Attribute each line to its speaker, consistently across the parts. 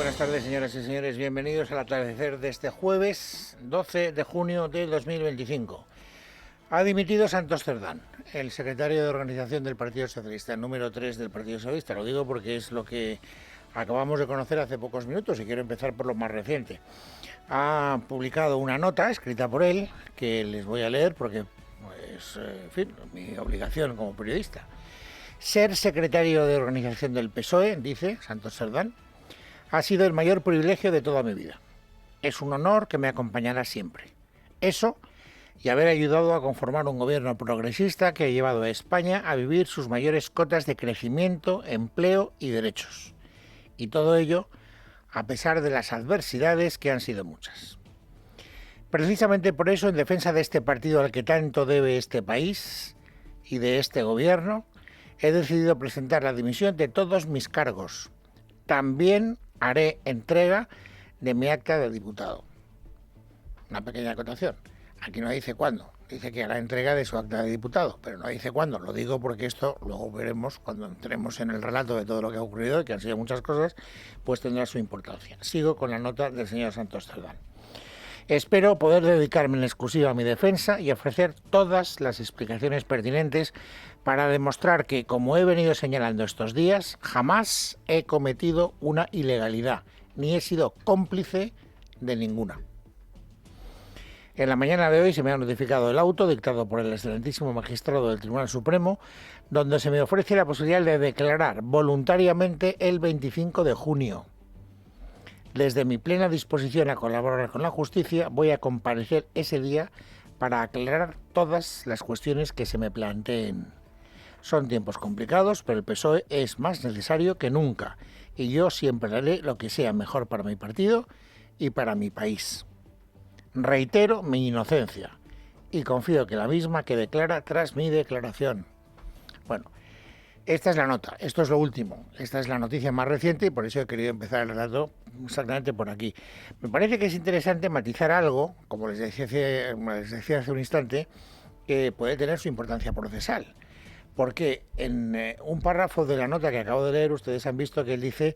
Speaker 1: buenas tardes, señoras y señores. Bienvenidos al atardecer de este jueves 12 de junio de 2025. Ha dimitido Santos Cerdán, el secretario de organización del Partido Socialista, el número 3 del Partido Socialista. Lo digo porque es lo que acabamos de conocer hace pocos minutos y quiero empezar por lo más reciente. Ha publicado una nota escrita por él que les voy a leer porque es, en fin, mi obligación como periodista. Ser secretario de organización del PSOE, dice Santos Cerdán, ha sido el mayor privilegio de toda mi vida. Es un honor que me acompañará siempre. Eso y haber ayudado a conformar un gobierno progresista que ha llevado a España a vivir sus mayores cotas de crecimiento, empleo y derechos. Y todo ello a pesar de las adversidades que han sido muchas. Precisamente por eso, en defensa de este partido al que tanto debe este país y de este gobierno, he decidido presentar la dimisión de todos mis cargos. También haré entrega de mi acta de diputado. Una pequeña acotación. Aquí no dice cuándo. Dice que hará entrega de su acta de diputado, pero no dice cuándo. Lo digo porque esto luego veremos cuando entremos en el relato de todo lo que ha ocurrido, y que han sido muchas cosas, pues tendrá su importancia. Sigo con la nota del señor Santos Cerdán. Espero poder dedicarme en exclusiva a mi defensa y ofrecer todas las explicaciones pertinentes para demostrar que, como he venido señalando estos días, jamás he cometido una ilegalidad, ni he sido cómplice de ninguna. En la mañana de hoy se me ha notificado el auto dictado por el excelentísimo magistrado del Tribunal Supremo, donde se me ofrece la posibilidad de declarar voluntariamente el 25 de junio. Desde mi plena disposición a colaborar con la justicia, voy a comparecer ese día para aclarar todas las cuestiones que se me planteen. Son tiempos complicados, pero el PSOE es más necesario que nunca, y yo siempre haré lo que sea mejor para mi partido y para mi país. Reitero mi inocencia y confío que la misma quede clara tras mi declaración. Bueno, esta es la nota, esto es lo último, esta es la noticia más reciente y por eso he querido empezar el relato exactamente por aquí. Me parece que es interesante matizar algo, como les decía hace un instante, que puede tener su importancia procesal. Porque en un párrafo de la nota que acabo de leer, ustedes han visto que él dice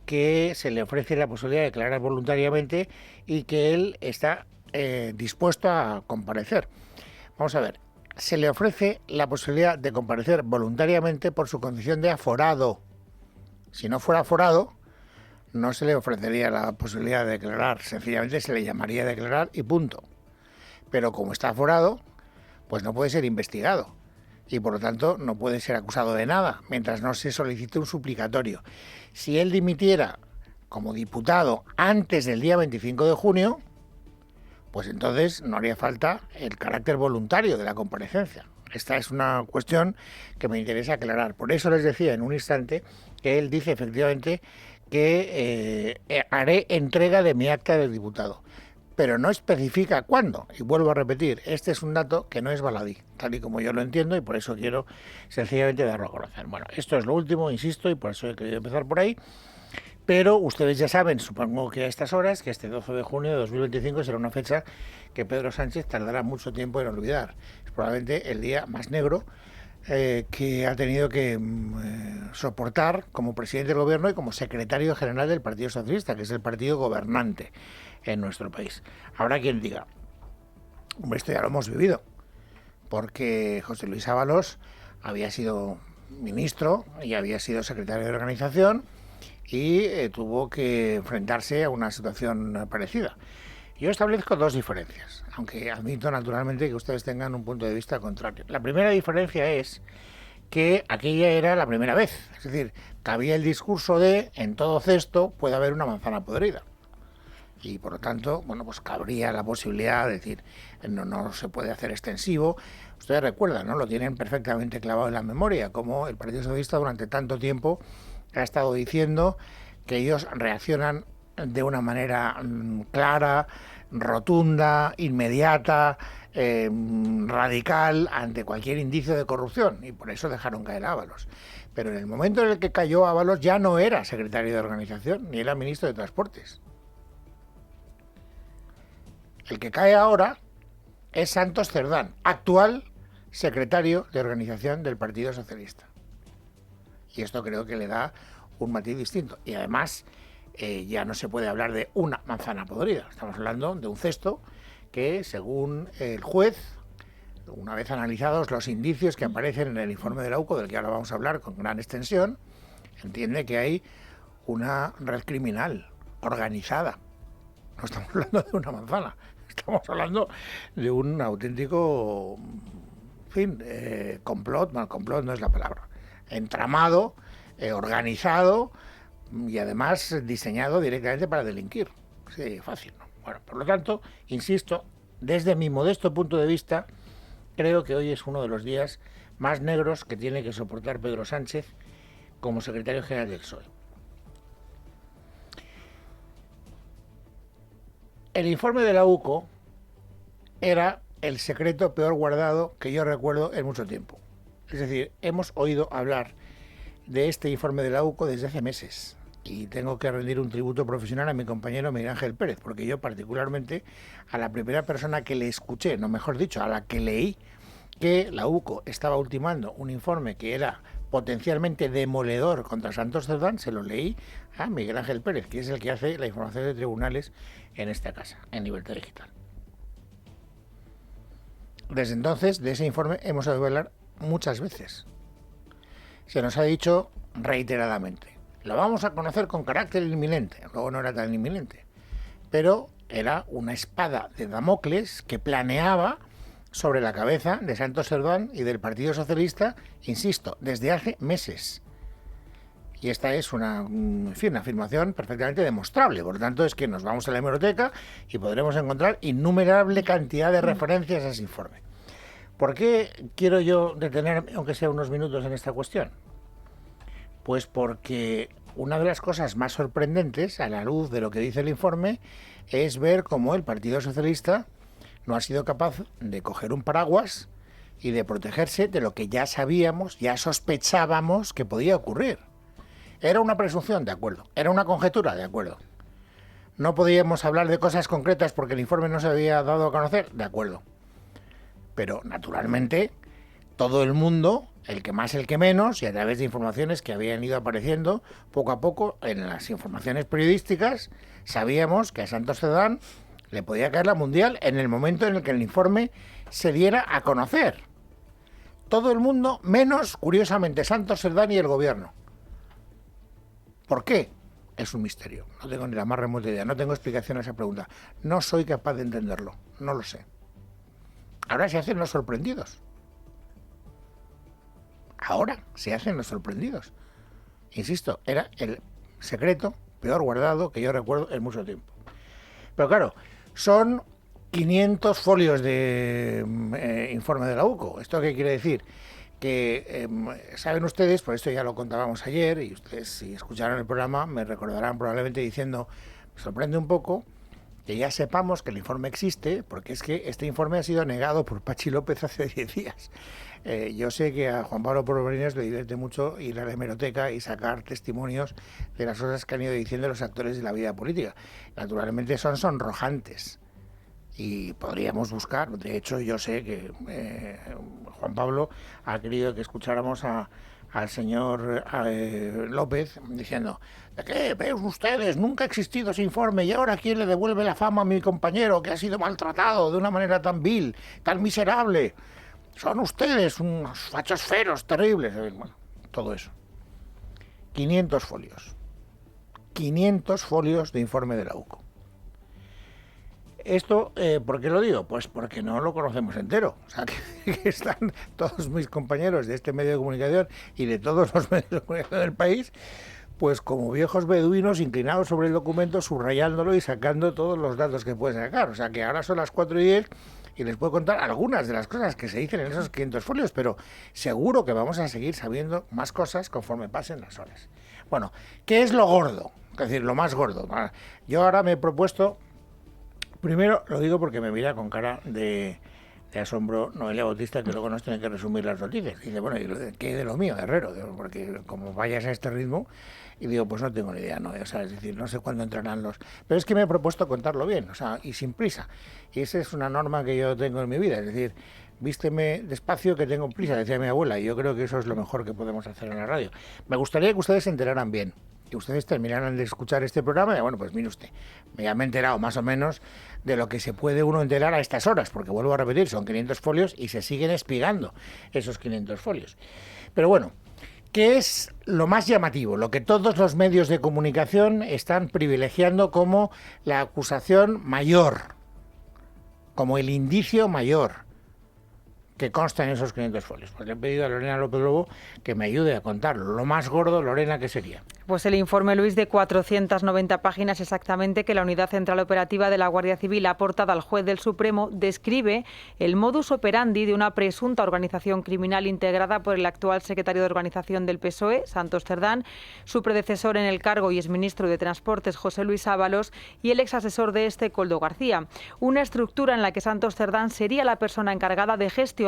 Speaker 1: que se le ofrece la posibilidad de declarar voluntariamente y que él está dispuesto a comparecer. Vamos a ver. Se le ofrece la posibilidad de comparecer voluntariamente por su condición de aforado. Si no fuera aforado, no se le ofrecería la posibilidad de declarar, sencillamente se le llamaría a declarar y punto. Pero como está aforado, pues no puede ser investigado y por lo tanto no puede ser acusado de nada mientras no se solicite un suplicatorio. Si él dimitiera como diputado antes del día 25 de junio, pues entonces no haría falta el carácter voluntario de la comparecencia. Esta es una cuestión que me interesa aclarar. Por eso les decía en un instante que él dice efectivamente que haré entrega de mi acta de diputado, pero no especifica cuándo. Y vuelvo a repetir, este es un dato que no es baladí, tal y como yo lo entiendo, y por eso quiero sencillamente darlo a conocer. Bueno, esto es lo último, insisto, y por eso he querido empezar por ahí. Pero ustedes ya saben, supongo que a estas horas, que este 12 de junio de 2025 será una fecha que Pedro Sánchez tardará mucho tiempo en olvidar. Es probablemente el día más negro que ha tenido que soportar como presidente del gobierno y como secretario general del Partido Socialista, que es el partido gobernante en nuestro país. Habrá quien diga, hombre, esto ya lo hemos vivido, porque José Luis Ábalos había sido ministro y había sido secretario de organización y tuvo que enfrentarse a una situación parecida. Yo establezco dos diferencias, aunque admito naturalmente que ustedes tengan un punto de vista contrario. La primera diferencia es que aquella era la primera vez, es decir, cabía el discurso de en todo cesto puede haber una manzana podrida. Y por lo tanto, bueno, pues cabría la posibilidad de decir, no se puede hacer extensivo. Ustedes recuerdan, ¿no? Lo tienen perfectamente clavado en la memoria, como el Partido Socialista durante tanto tiempo ha estado diciendo que ellos reaccionan de una manera clara, rotunda, inmediata, radical ante cualquier indicio de corrupción, y por eso dejaron caer a Ábalos. Pero en el momento en el que cayó Ábalos ya no era secretario de organización, ni era ministro de Transportes. El que cae ahora es Santos Cerdán, actual secretario de organización del Partido Socialista. Y esto creo que le da un matiz distinto. Y además ya no se puede hablar de una manzana podrida. Estamos hablando de un cesto que, según el juez, una vez analizados los indicios que aparecen en el informe de la UCO, del que ahora vamos a hablar con gran extensión, entiende que hay una red criminal organizada. No estamos hablando de una manzana, estamos hablando de un auténtico, en fin, complot, mal complot no es la palabra, entramado, organizado y además diseñado directamente para delinquir. Sí, fácil, ¿no? Bueno, por lo tanto, insisto, desde mi modesto punto de vista, creo que hoy es uno de los días más negros que tiene que soportar Pedro Sánchez como secretario general del PSOE. El informe de la UCO era el secreto peor guardado que yo recuerdo en mucho tiempo. Es decir, hemos oído hablar de este informe de la UCO desde hace meses. Y tengo que rendir un tributo profesional a mi compañero Miguel Ángel Pérez, porque yo particularmente a la primera persona que le escuché, no mejor dicho, a la que leí que la UCO estaba ultimando un informe que era potencialmente demoledor contra Santos Cerdán, se lo leí a Miguel Ángel Pérez, que es el que hace la información de tribunales en esta casa, en Libertad Digital. Desde entonces, de ese informe hemos oído hablar muchas veces. Se nos ha dicho reiteradamente, lo vamos a conocer con carácter inminente. Luego no era tan inminente, pero era una espada de Damocles que planeaba sobre la cabeza de Santos Cerdán y del Partido Socialista, insisto, desde hace meses. Y esta es una afirmación perfectamente demostrable. Por lo tanto, es que nos vamos a la hemeroteca y podremos encontrar innumerable cantidad de referencias a ese informe. ¿Por qué quiero yo detenerme, aunque sea unos minutos, en esta cuestión? Pues porque una de las cosas más sorprendentes, a la luz de lo que dice el informe, es ver cómo el Partido Socialista no ha sido capaz de coger un paraguas y de protegerse de lo que ya sabíamos, ya sospechábamos que podía ocurrir. Era una presunción, de acuerdo. Era una conjetura, de acuerdo. No podíamos hablar de cosas concretas porque el informe no se había dado a conocer, de acuerdo. Pero, naturalmente, todo el mundo, el que más, el que menos, y a través de informaciones que habían ido apareciendo poco a poco en las informaciones periodísticas, sabíamos que a Santos Cerdán le podía caer la mundial en el momento en el que el informe se diera a conocer. Todo el mundo, menos, curiosamente, Santos Cerdán y el gobierno. ¿Por qué? Es un misterio. No tengo ni la más remota idea. No tengo explicación a esa pregunta. No soy capaz de entenderlo. No lo sé. Ahora se hacen los sorprendidos. Ahora se hacen los sorprendidos. Insisto, era el secreto peor guardado que yo recuerdo en mucho tiempo. Pero claro, son 500 folios de informe de la UCO. ¿Esto qué quiere decir? Que saben ustedes, por esto ya lo contábamos ayer, y ustedes si escucharon el programa me recordarán probablemente diciendo, me sorprende un poco que ya sepamos que el informe existe, porque es que este informe ha sido negado por Pachi López hace 10 días. Yo sé que a Juan Pablo Porboines le divierte mucho ir a la hemeroteca y sacar testimonios de las cosas que han ido diciendo los actores de la vida política. Naturalmente son sonrojantes y podríamos buscar, de hecho yo sé que Juan Pablo ha querido que escucháramos al señor López diciendo, ¿de qué ven ustedes? Nunca ha existido ese informe y ahora ¿quién le devuelve la fama a mi compañero que ha sido maltratado de una manera tan vil, tan miserable? Son ustedes unos fachos feros terribles. Bueno, todo eso. 500 folios. 500 folios de informe de la UCO. Esto, ¿por qué lo digo? Pues porque no lo conocemos entero. O sea, que están todos mis compañeros de este medio de comunicación y de todos los medios de comunicación del país, pues como viejos beduinos inclinados sobre el documento, subrayándolo y sacando todos los datos que pueden sacar. O sea, que ahora son las 4:10 y les puedo contar algunas de las cosas que se dicen en esos 500 folios, pero seguro que vamos a seguir sabiendo más cosas conforme pasen las horas. Bueno, ¿qué es lo gordo? Es decir, lo más gordo. Yo ahora me he propuesto... Primero, lo digo porque me mira con cara de asombro Noelia Bautista, que luego nos tiene que resumir las noticias. Y dice, bueno, ¿qué de lo mío, Herrero? Porque como vayas a este ritmo, y digo, pues no tengo ni idea, ¿no? O sea, es decir, no sé cuándo entrarán los... Pero es que me he propuesto contarlo bien, o sea, y sin prisa. Y esa es una norma que yo tengo en mi vida, es decir, vísteme despacio que tengo prisa, decía mi abuela, y yo creo que eso es lo mejor que podemos hacer en la radio. Me gustaría que ustedes se enteraran bien. y ustedes terminaran de escuchar este programa y bueno, pues mire usted, ya me he enterado más o menos de lo que se puede uno enterar a estas horas, porque vuelvo a repetir, son 500 folios y se siguen espigando esos 500 folios. Pero bueno, ¿qué es lo más llamativo? Lo que todos los medios de comunicación están privilegiando como la acusación mayor, como el indicio mayor que consta en esos 500 folios. Pues le he pedido a Lorena López Lobo que me ayude a contarlo. Lo más gordo, Lorena, ¿qué sería?
Speaker 2: Pues el informe, Luis, de 490 páginas exactamente que la Unidad Central Operativa de la Guardia Civil ha aportado al juez del Supremo describe el modus operandi de una presunta organización criminal integrada por el actual secretario de Organización del PSOE, Santos Cerdán, su predecesor en el cargo y exministro de Transportes, José Luis Ábalos, y el exasesor de este, Koldo García. Una estructura en la que Santos Cerdán sería la persona encargada de gestionar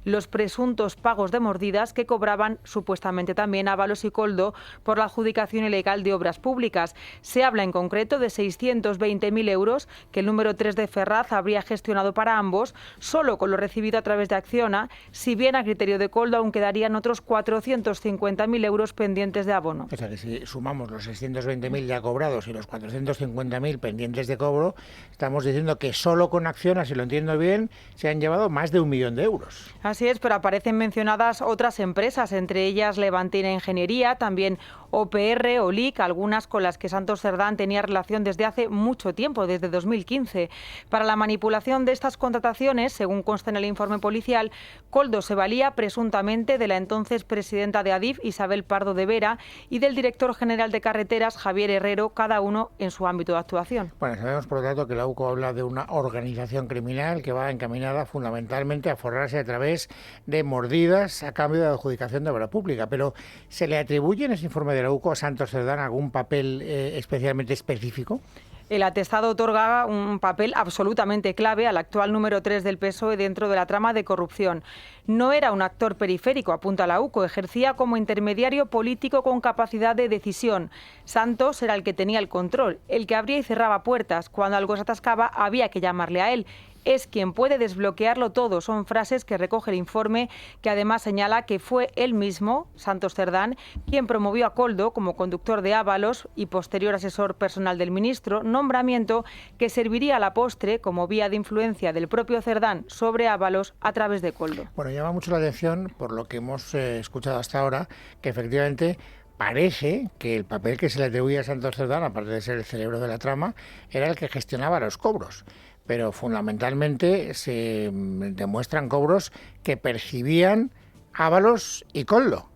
Speaker 2: los presuntos pagos de mordidas que cobraban supuestamente también Ábalos y Koldo por la adjudicación ilegal de obras públicas. Se habla en concreto de 620.000 euros que el número 3 de Ferraz habría gestionado para ambos, solo con lo recibido a través de Acciona, si bien a criterio de Koldo aún quedarían otros 450.000 euros pendientes de abono.
Speaker 1: O sea que si sumamos los 620.000 ya cobrados y los 450.000 pendientes de cobro, estamos diciendo que solo con Acciona, si lo entiendo bien, se han llevado más de 1 millón de euros.
Speaker 2: Así es, pero aparecen mencionadas otras empresas, entre ellas Levantina Ingeniería, también OPR o LIC, algunas con las que Santos Cerdán tenía relación desde hace mucho tiempo, desde 2015. Para la manipulación de estas contrataciones, según consta en el informe policial, Koldo se valía presuntamente de la entonces presidenta de Adif, Isabel Pardo de Vera, y del director general de Carreteras, Javier Herrero, cada uno en su ámbito de actuación.
Speaker 1: Bueno, sabemos por lo tanto que la UCO habla de una organización criminal que va encaminada fundamentalmente a forrarse a través de mordidas a cambio de adjudicación de obra pública, pero ¿se le atribuye en ese informe de la UCO a Santos Cerdán algún papel especialmente específico?
Speaker 2: El atestado otorga un papel absolutamente clave al actual número 3 del PSOE dentro de la trama de corrupción. No era un actor periférico, apunta la UCO, ejercía como intermediario político con capacidad de decisión. Santos era el que tenía el control, el que abría y cerraba puertas. Cuando algo se atascaba había que llamarle a él. Es quien puede desbloquearlo todo. Son frases que recoge el informe, que además señala que fue él mismo, Santos Cerdán, quien promovió a Koldo como conductor de Ábalos y posterior asesor personal del ministro, nombramiento que serviría a la postre como vía de influencia del propio Cerdán sobre Ábalos a través de Koldo.
Speaker 1: Bueno, llama mucho la atención, por lo que hemos escuchado hasta ahora, que efectivamente parece que el papel que se le atribuye a Santos Cerdán, aparte de ser el cerebro de la trama, era el que gestionaba los cobros. Pero fundamentalmente se demuestran cobros que percibían Ábalos y Koldo.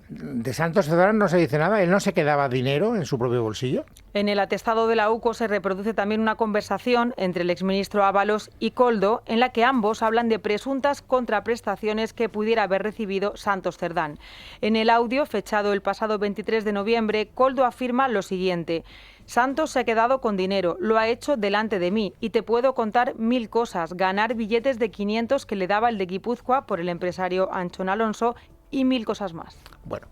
Speaker 1: De Santos Cerdán no se dice nada, él no se quedaba dinero en su propio bolsillo.
Speaker 2: En el atestado de la UCO se reproduce también una conversación entre el exministro Ábalos y Koldo, en la que ambos hablan de presuntas contraprestaciones que pudiera haber recibido Santos Cerdán. En el audio, fechado el pasado 23 de noviembre, Koldo afirma lo siguiente: Santos se ha quedado con dinero, lo ha hecho delante de mí y te puedo contar 1000 cosas, ganar billetes de 500 que le daba el de Guipúzcoa por el empresario Anchón Alonso y 1000 cosas más.
Speaker 1: Bueno,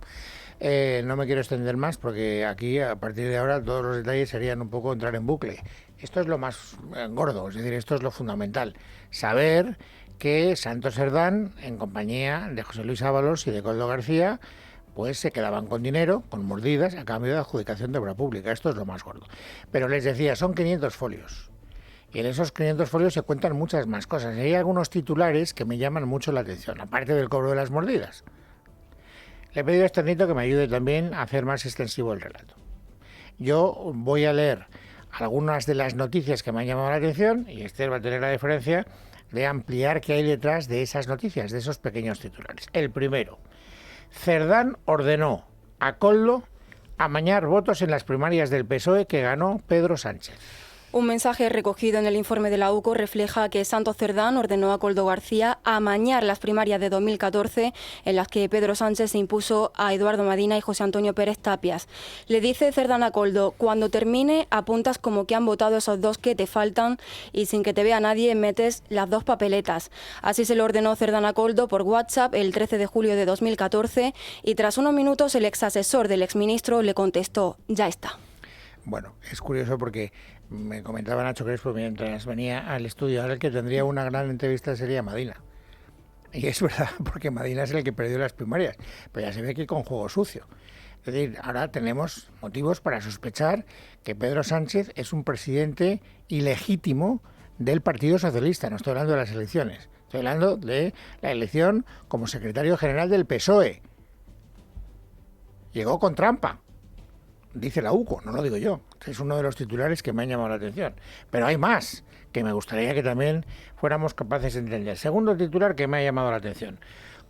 Speaker 1: no me quiero extender más porque aquí a partir de ahora todos los detalles serían un poco entrar en bucle. Esto es lo más gordo, es decir, esto es lo fundamental. Saber que Santos Cerdán, en compañía de José Luis Ábalos y de Koldo García, pues se quedaban con dinero, con mordidas, a cambio de adjudicación de obra pública. Esto es lo más gordo. Pero les decía, son 500 folios. Y en esos 500 folios se cuentan muchas más cosas. Y hay algunos titulares que me llaman mucho la atención, aparte del cobro de las mordidas. Le he pedido a Esternito que me ayude también a hacer más extensivo el relato. Yo voy a leer algunas de las noticias que me han llamado la atención y Esther va a tener la deferencia de ampliar qué hay detrás de esas noticias, de esos pequeños titulares. El primero: Cerdán ordenó a Koldo amañar votos en las primarias del PSOE que ganó Pedro Sánchez.
Speaker 3: Un mensaje recogido en el informe de la UCO refleja que Santos Cerdán ordenó a Koldo García amañar las primarias de 2014 en las que Pedro Sánchez se impuso a Eduardo Madina y José Antonio Pérez Tapias. Le dice Cerdán a Koldo: cuando termine apuntas como que han votado esos dos que te faltan y sin que te vea nadie metes las dos papeletas. Así se lo ordenó Cerdán a Koldo por WhatsApp el 13 de julio de 2014 y tras unos minutos el exasesor del exministro le contestó: ya está.
Speaker 1: Bueno, es curioso porque me comentaba Nacho Crespo mientras venía al estudio, ahora el que tendría una gran entrevista sería Madina. Y es verdad, porque Madina es el que perdió las primarias, pero ya se ve que con juego sucio. Es decir, ahora tenemos motivos para sospechar que Pedro Sánchez es un presidente ilegítimo del Partido Socialista. No estoy hablando de las elecciones, estoy hablando de la elección como secretario general del PSOE. Llegó con trampa, dice la UCO, no lo digo yo. Es uno de los titulares que me han llamado la atención. Pero hay más que me gustaría que también fuéramos capaces de entender. Segundo titular que me ha llamado la atención.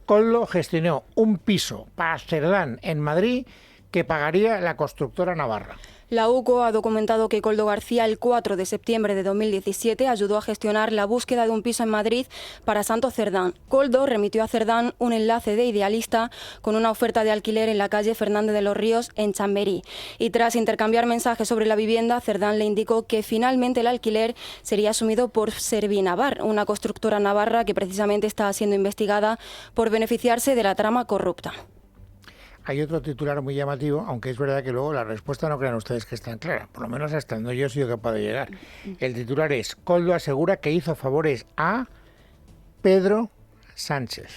Speaker 1: Koldo gestionó un piso para Cerdán en Madrid que pagaría la constructora navarra.
Speaker 3: La UCO ha documentado que Koldo García el 4 de septiembre de 2017 ayudó a gestionar la búsqueda de un piso en Madrid para Santo Cerdán. Koldo remitió a Cerdán un enlace de Idealista con una oferta de alquiler en la calle Fernández de los Ríos en Chamberí. Y tras intercambiar mensajes sobre la vivienda, Cerdán le indicó que finalmente el alquiler sería asumido por Servinavar, una constructora navarra que precisamente está siendo investigada por beneficiarse de la trama corrupta.
Speaker 1: Hay otro titular muy llamativo, aunque es verdad que luego la respuesta no crean ustedes que es tan clara, por lo menos hasta donde yo he sido capaz de llegar. El titular es: Koldo asegura que hizo favores a Pedro Sánchez.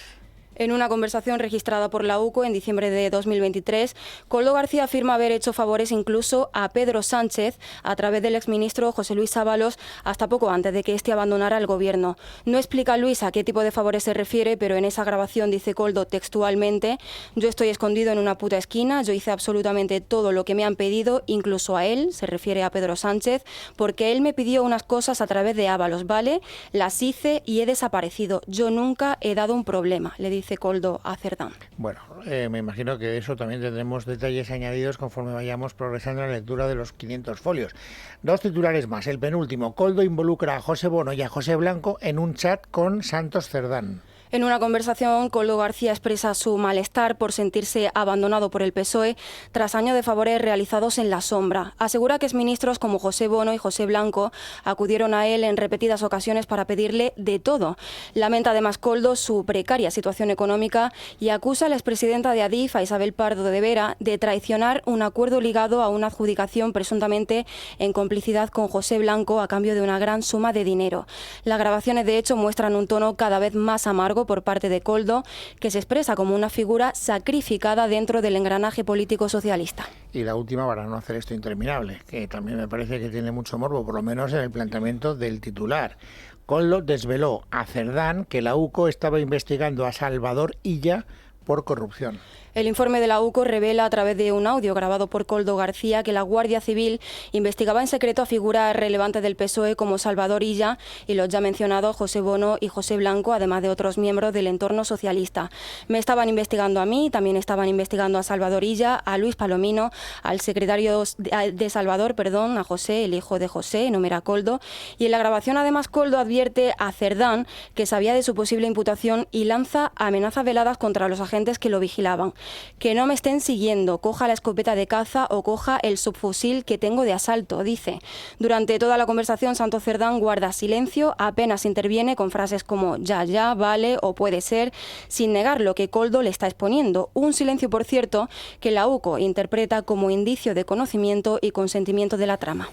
Speaker 3: En una conversación registrada por la UCO en diciembre de 2023, Koldo García afirma haber hecho favores incluso a Pedro Sánchez a través del exministro José Luis Ábalos hasta poco antes de que éste abandonara el gobierno. No explica Luis a qué tipo de favores se refiere, pero en esa grabación dice Koldo textualmente: yo estoy escondido en una puta esquina, yo hice absolutamente todo lo que me han pedido, incluso a él, se refiere a Pedro Sánchez, porque él me pidió unas cosas a través de Ábalos, ¿vale? Las hice y he desaparecido. Yo nunca he dado un problema, le dice Koldo a Cerdán.
Speaker 1: Bueno, me imagino que de eso también tendremos detalles añadidos conforme vayamos progresando en la lectura de los 500 folios. Dos titulares más. El penúltimo: Koldo involucra a José Bono y a José Blanco en un chat con Santos Cerdán.
Speaker 3: En una conversación, Koldo García expresa su malestar por sentirse abandonado por el PSOE tras años de favores realizados en la sombra. Asegura que exministros como José Bono y José Blanco acudieron a él en repetidas ocasiones para pedirle de todo. Lamenta además Koldo su precaria situación económica y acusa a la expresidenta de Adif, a Isabel Pardo de Vera, de traicionar un acuerdo ligado a una adjudicación presuntamente en complicidad con José Blanco a cambio de una gran suma de dinero. Las grabaciones, de hecho, muestran un tono cada vez más amargo por parte de Koldo, que se expresa como una figura sacrificada dentro del engranaje político socialista.
Speaker 1: Y la última, para no hacer esto interminable, que también me parece que tiene mucho morbo, por lo menos en el planteamiento del titular. Koldo desveló a Cerdán que la UCO estaba investigando a Salvador Illa por corrupción.
Speaker 3: El informe de la UCO revela a través de un audio grabado por Koldo García que la Guardia Civil investigaba en secreto a figuras relevantes del PSOE como Salvador Illa y los ya mencionados José Bono y José Blanco, además de otros miembros del entorno socialista. Me estaban investigando a mí, también estaban investigando a Salvador Illa, a Luis Palomino, al secretario de Salvador, a José, el hijo de José, enumera Koldo. Y en la grabación además Koldo advierte a Cerdán que sabía de su posible imputación y lanza amenazas veladas contra los agentes que lo vigilaban. Que no me estén siguiendo, coja la escopeta de caza o coja el subfusil que tengo de asalto, dice. Durante toda la conversación, Santos Cerdán guarda silencio, apenas interviene con frases como ya, vale o puede ser, sin negar lo que Koldo le está exponiendo. Un silencio, por cierto, que la UCO interpreta como indicio de conocimiento y consentimiento de la trama.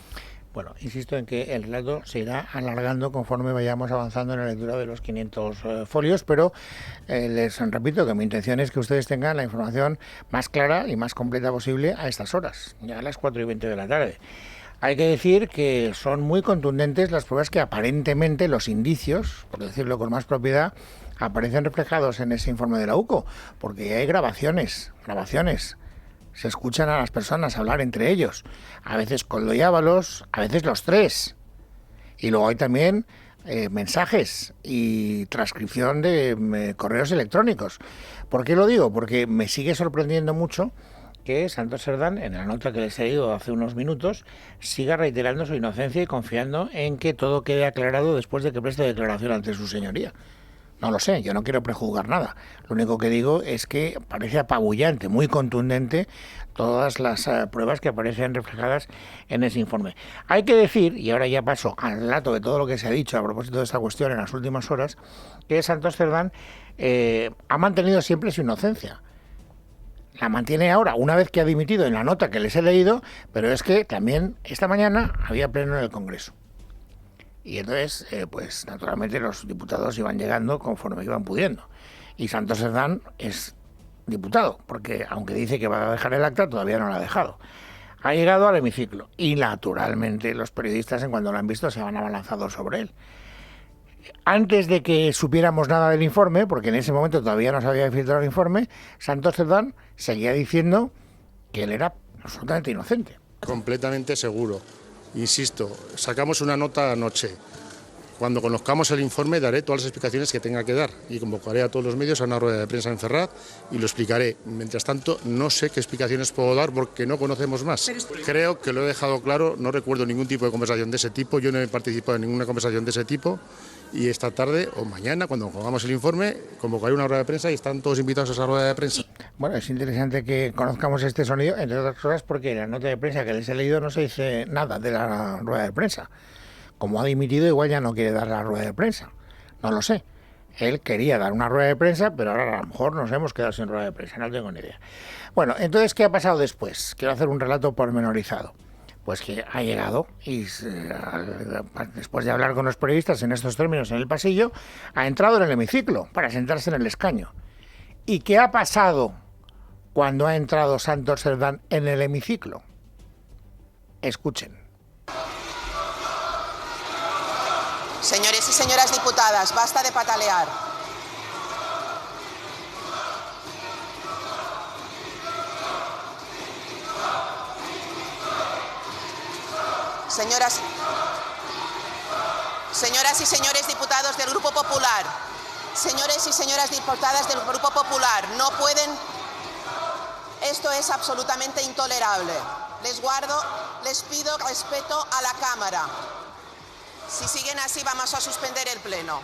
Speaker 1: Bueno, insisto en que el relato se irá alargando conforme vayamos avanzando en la lectura de los 500 folios, pero les repito que mi intención es que ustedes tengan la información más clara y más completa posible a estas horas, ya a las 4:20 de la tarde. Hay que decir que son muy contundentes las pruebas que aparentemente los indicios, por decirlo con más propiedad, aparecen reflejados en ese informe de la UCO, porque hay grabaciones. Se escuchan a las personas hablar entre ellos, a veces Koldo y Ábalos, a veces los tres. Y luego hay también mensajes y transcripción de correos electrónicos. ¿Por qué lo digo? Porque me sigue sorprendiendo mucho que Santos Cerdán, en la nota que les he leído hace unos minutos, siga reiterando su inocencia y confiando en que todo quede aclarado después de que preste declaración ante su señoría. No lo sé, yo no quiero prejuzgar nada. Lo único que digo es que parece apabullante, muy contundente, todas las pruebas que aparecen reflejadas en ese informe. Hay que decir, y ahora ya paso al relato de todo lo que se ha dicho a propósito de esta cuestión en las últimas horas, que Santos Cerdán ha mantenido siempre su inocencia. La mantiene ahora, una vez que ha dimitido en la nota que les he leído, pero es que también esta mañana había pleno en el Congreso. Y entonces, pues naturalmente los diputados iban llegando conforme iban pudiendo. Y Santos Cerdán es diputado, porque aunque dice que va a dejar el acta, todavía no lo ha dejado. Ha llegado al hemiciclo y naturalmente los periodistas, en cuanto lo han visto, se van abalanzados sobre él. Antes de que supiéramos nada del informe, porque en ese momento todavía no se había filtrado el informe, Santos Cerdán seguía diciendo que él era absolutamente inocente.
Speaker 4: Completamente seguro. Insisto, sacamos una nota anoche. Cuando conozcamos el informe daré todas las explicaciones que tenga que dar y convocaré a todos los medios a una rueda de prensa en Ferraz y lo explicaré. Mientras tanto, no sé qué explicaciones puedo dar porque no conocemos más. Creo que lo he dejado claro, no recuerdo ningún tipo de conversación de ese tipo, yo no he participado en ninguna conversación de ese tipo y esta tarde o mañana, cuando hagamos el informe, convocaré una rueda de prensa y están todos invitados a esa rueda de prensa.
Speaker 1: Bueno, es interesante que conozcamos este sonido, entre otras cosas porque en la nota de prensa que les he leído no se dice nada de la rueda de prensa. Como ha dimitido, igual ya no quiere dar la rueda de prensa. No lo sé. Él quería dar una rueda de prensa, pero ahora a lo mejor nos hemos quedado sin rueda de prensa. No tengo ni idea. Bueno, entonces, ¿qué ha pasado después? Quiero hacer un relato pormenorizado. Pues que ha llegado y después de hablar con los periodistas en estos términos en el pasillo, ha entrado en el hemiciclo para sentarse en el escaño. ¿Y qué ha pasado cuando ha entrado Santos Cerdán en el hemiciclo? Escuchen.
Speaker 5: Señores y señoras diputadas, basta de patalear. Señoras y señores diputados del Grupo Popular, señores y señoras diputadas del Grupo Popular, no pueden... Esto es absolutamente intolerable. Les pido respeto a la Cámara. Si siguen así, vamos a suspender el pleno.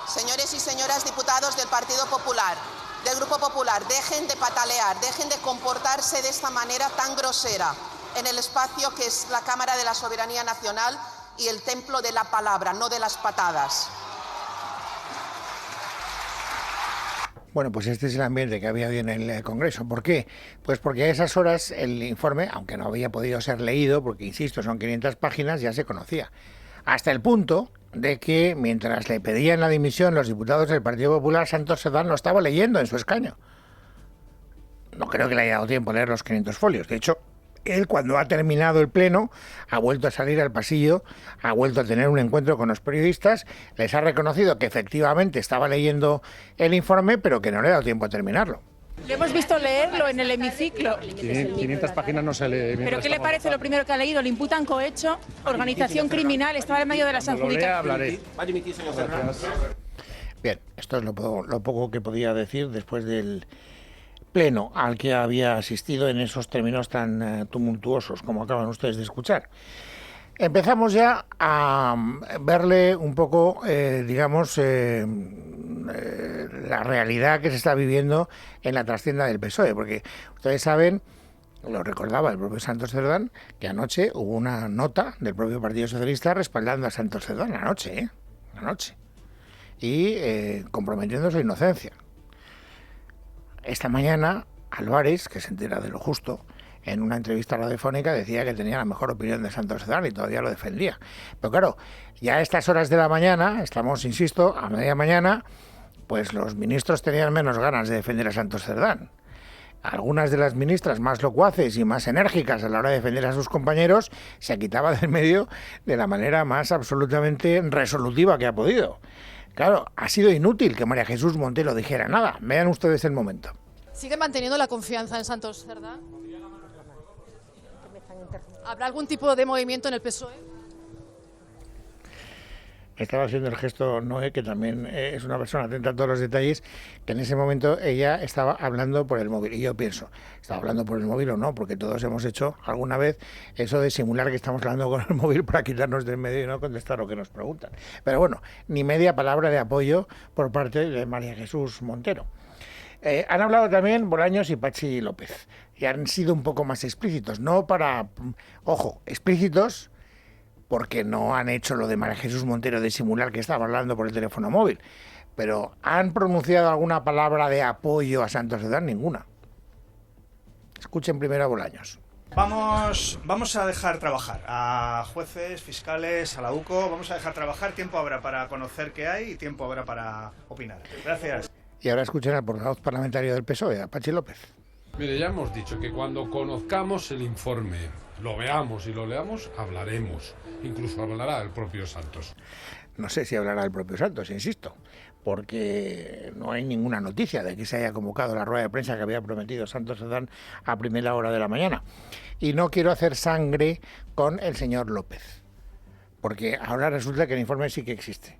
Speaker 5: Señores y señoras diputados del Partido Popular, del Grupo Popular, dejen de patalear, dejen de comportarse de esta manera tan grosera en el espacio que es la Cámara de la Soberanía Nacional y el templo de la palabra, no de las patadas.
Speaker 1: Bueno, pues este es el ambiente que había hoy en el Congreso. ¿Por qué? Pues porque a esas horas el informe, aunque no había podido ser leído, porque insisto, son 500 páginas, ya se conocía. Hasta el punto de que mientras le pedían la dimisión los diputados del Partido Popular, Santos Cerdán lo estaba leyendo en su escaño. No creo que le haya dado tiempo a leer los 500 folios. De hecho, él, cuando ha terminado el pleno, ha vuelto a salir al pasillo, ha vuelto a tener un encuentro con los periodistas, les ha reconocido que efectivamente estaba leyendo el informe, pero que no le ha dado tiempo a terminarlo.
Speaker 6: Le hemos visto leerlo en el hemiciclo.
Speaker 4: 500 páginas no se lee.
Speaker 6: ¿Pero qué le parece lo primero que ha leído? Le imputan cohecho, organización criminal, estaba en medio de las adjudicaciones.
Speaker 4: Hablaré.
Speaker 7: Va a dimitir, señor Cerdán.
Speaker 1: Bien, esto es lo poco que podía decir después del pleno al que había asistido en esos términos tan tumultuosos como acaban ustedes de escuchar. Empezamos ya a verle un poco, la realidad que se está viviendo en la trastienda del PSOE, porque ustedes saben, lo recordaba el propio Santos Cerdán, que anoche hubo una nota del propio Partido Socialista respaldando a Santos Cerdán, anoche, y comprometiendo su inocencia. Esta mañana, Álvarez, que se entera de lo justo, en una entrevista radiofónica decía que tenía la mejor opinión de Santos Cerdán y todavía lo defendía. Pero claro, ya a estas horas de la mañana, estamos, insisto, a media mañana, pues los ministros tenían menos ganas de defender a Santos Cerdán. Algunas de las ministras más locuaces y más enérgicas a la hora de defender a sus compañeros se quitaba del medio de la manera más absolutamente resolutiva que ha podido. Claro, ha sido inútil que María Jesús Montero dijera nada. Vean ustedes el momento.
Speaker 8: ¿Sigue manteniendo la confianza en Santos Cerdán? ¿Habrá algún tipo de movimiento en el PSOE?
Speaker 1: Estaba haciendo el gesto Noé, que también es una persona atenta a todos los detalles, que en ese momento ella estaba hablando por el móvil. Y yo pienso, ¿estaba hablando por el móvil o no? Porque todos hemos hecho alguna vez eso de simular que estamos hablando con el móvil para quitarnos del medio y no contestar lo que nos preguntan. Pero bueno, ni media palabra de apoyo por parte de María Jesús Montero. Han hablado también Bolaños y Patxi López, y han sido un poco más explícitos, no para, ojo, explícitos, porque no han hecho lo de María Jesús Montero de simular que estaba hablando por el teléfono móvil, pero ¿han pronunciado alguna palabra de apoyo a Santos Cerdán? Ninguna. Escuchen primero a Bolaños.
Speaker 7: Vamos a dejar trabajar a jueces, fiscales, a la UCO, vamos a dejar trabajar, tiempo habrá para conocer qué hay y tiempo habrá para opinar. Gracias.
Speaker 1: Y ahora escuchen al portavoz parlamentario del PSOE, a Patxi López.
Speaker 9: Mire, ya hemos dicho que cuando conozcamos el informe, lo veamos y lo leamos, hablaremos. Incluso hablará el propio Santos.
Speaker 1: No sé si hablará el propio Santos, insisto, porque no hay ninguna noticia de que se haya convocado la rueda de prensa que había prometido Santos Cerdán a primera hora de la mañana. Y no quiero hacer sangre con el señor López, porque ahora resulta que el informe sí que existe.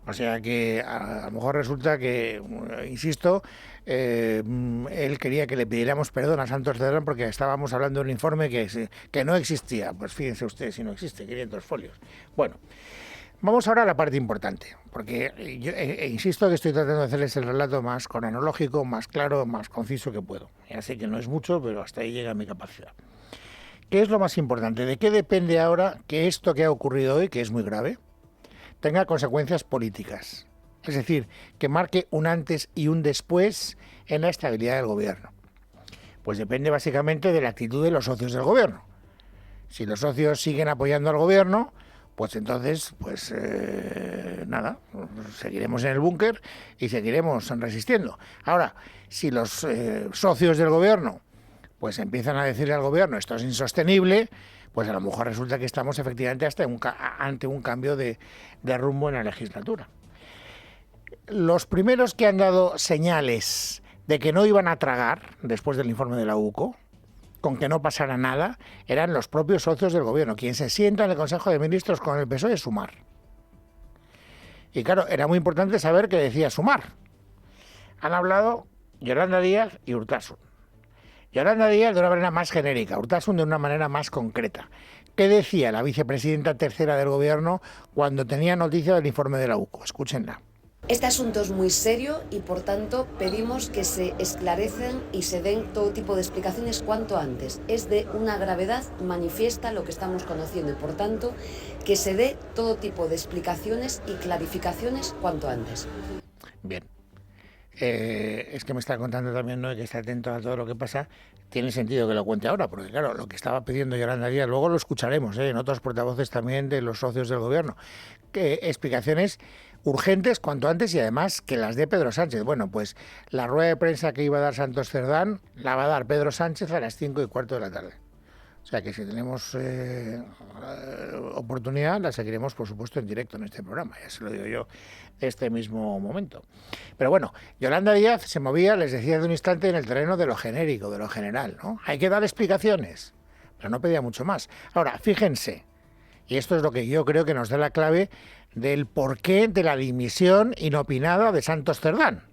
Speaker 1: O sea que a lo mejor resulta que, insisto, él quería que le pidiéramos perdón a Santos Cerdán porque estábamos hablando de un informe que no existía. Pues fíjense ustedes si no existe, 500 folios. Bueno, vamos ahora a la parte importante, porque yo insisto que estoy tratando de hacerles el relato más cronológico, más claro, más conciso que puedo. Ya sé que no es mucho, pero hasta ahí llega mi capacidad. ¿Qué es lo más importante? ¿De qué depende ahora que esto que ha ocurrido hoy, que es muy grave, tenga consecuencias políticas? Es decir, que marque un antes y un después en la estabilidad del gobierno. Pues depende básicamente de la actitud de los socios del gobierno. Si los socios siguen apoyando al gobierno, pues entonces, nada, seguiremos en el búnker y seguiremos resistiendo. Ahora, si los socios del gobierno pues empiezan a decirle al gobierno esto es insostenible, pues a lo mejor resulta que estamos efectivamente ante un cambio de rumbo en la legislatura. Los primeros que han dado señales de que no iban a tragar, después del informe de la UCO, con que no pasara nada, eran los propios socios del gobierno. Quien se sienta en el Consejo de Ministros con el PSOE es Sumar. Y claro, era muy importante saber qué decía Sumar. Han hablado Yolanda Díaz y Urtasun. Yolanda Díaz de una manera más genérica, Urtasun de una manera más concreta. ¿Qué decía la vicepresidenta tercera del gobierno cuando tenía noticia del informe de la UCO? Escúchenla.
Speaker 10: Este asunto es muy serio y, por tanto, pedimos que se esclarecen y se den todo tipo de explicaciones cuanto antes. Es de una gravedad manifiesta lo que estamos conociendo y, por tanto, que se dé todo tipo de explicaciones y clarificaciones cuanto antes.
Speaker 1: Bien. Es que me está contando también, ¿no?, que está atento a todo lo que pasa. Tiene sentido que lo cuente ahora, porque claro, lo que estaba pidiendo Yolanda Díaz, luego lo escucharemos en otros portavoces también de los socios del gobierno, que explicaciones urgentes cuanto antes y además que las dé Pedro Sánchez. Bueno, pues la rueda de prensa que iba a dar Santos Cerdán la va a dar Pedro Sánchez a las 5:15 de la tarde. O sea que si tenemos oportunidad, la seguiremos, por supuesto, en directo en este programa. Ya se lo digo yo de este mismo momento. Pero bueno, Yolanda Díaz se movía, les decía de un instante, en el terreno de lo genérico, de lo general, ¿no? Hay que dar explicaciones, pero no pedía mucho más. Ahora, fíjense, y esto es lo que yo creo que nos da la clave del porqué de la dimisión inopinada de Santos Cerdán.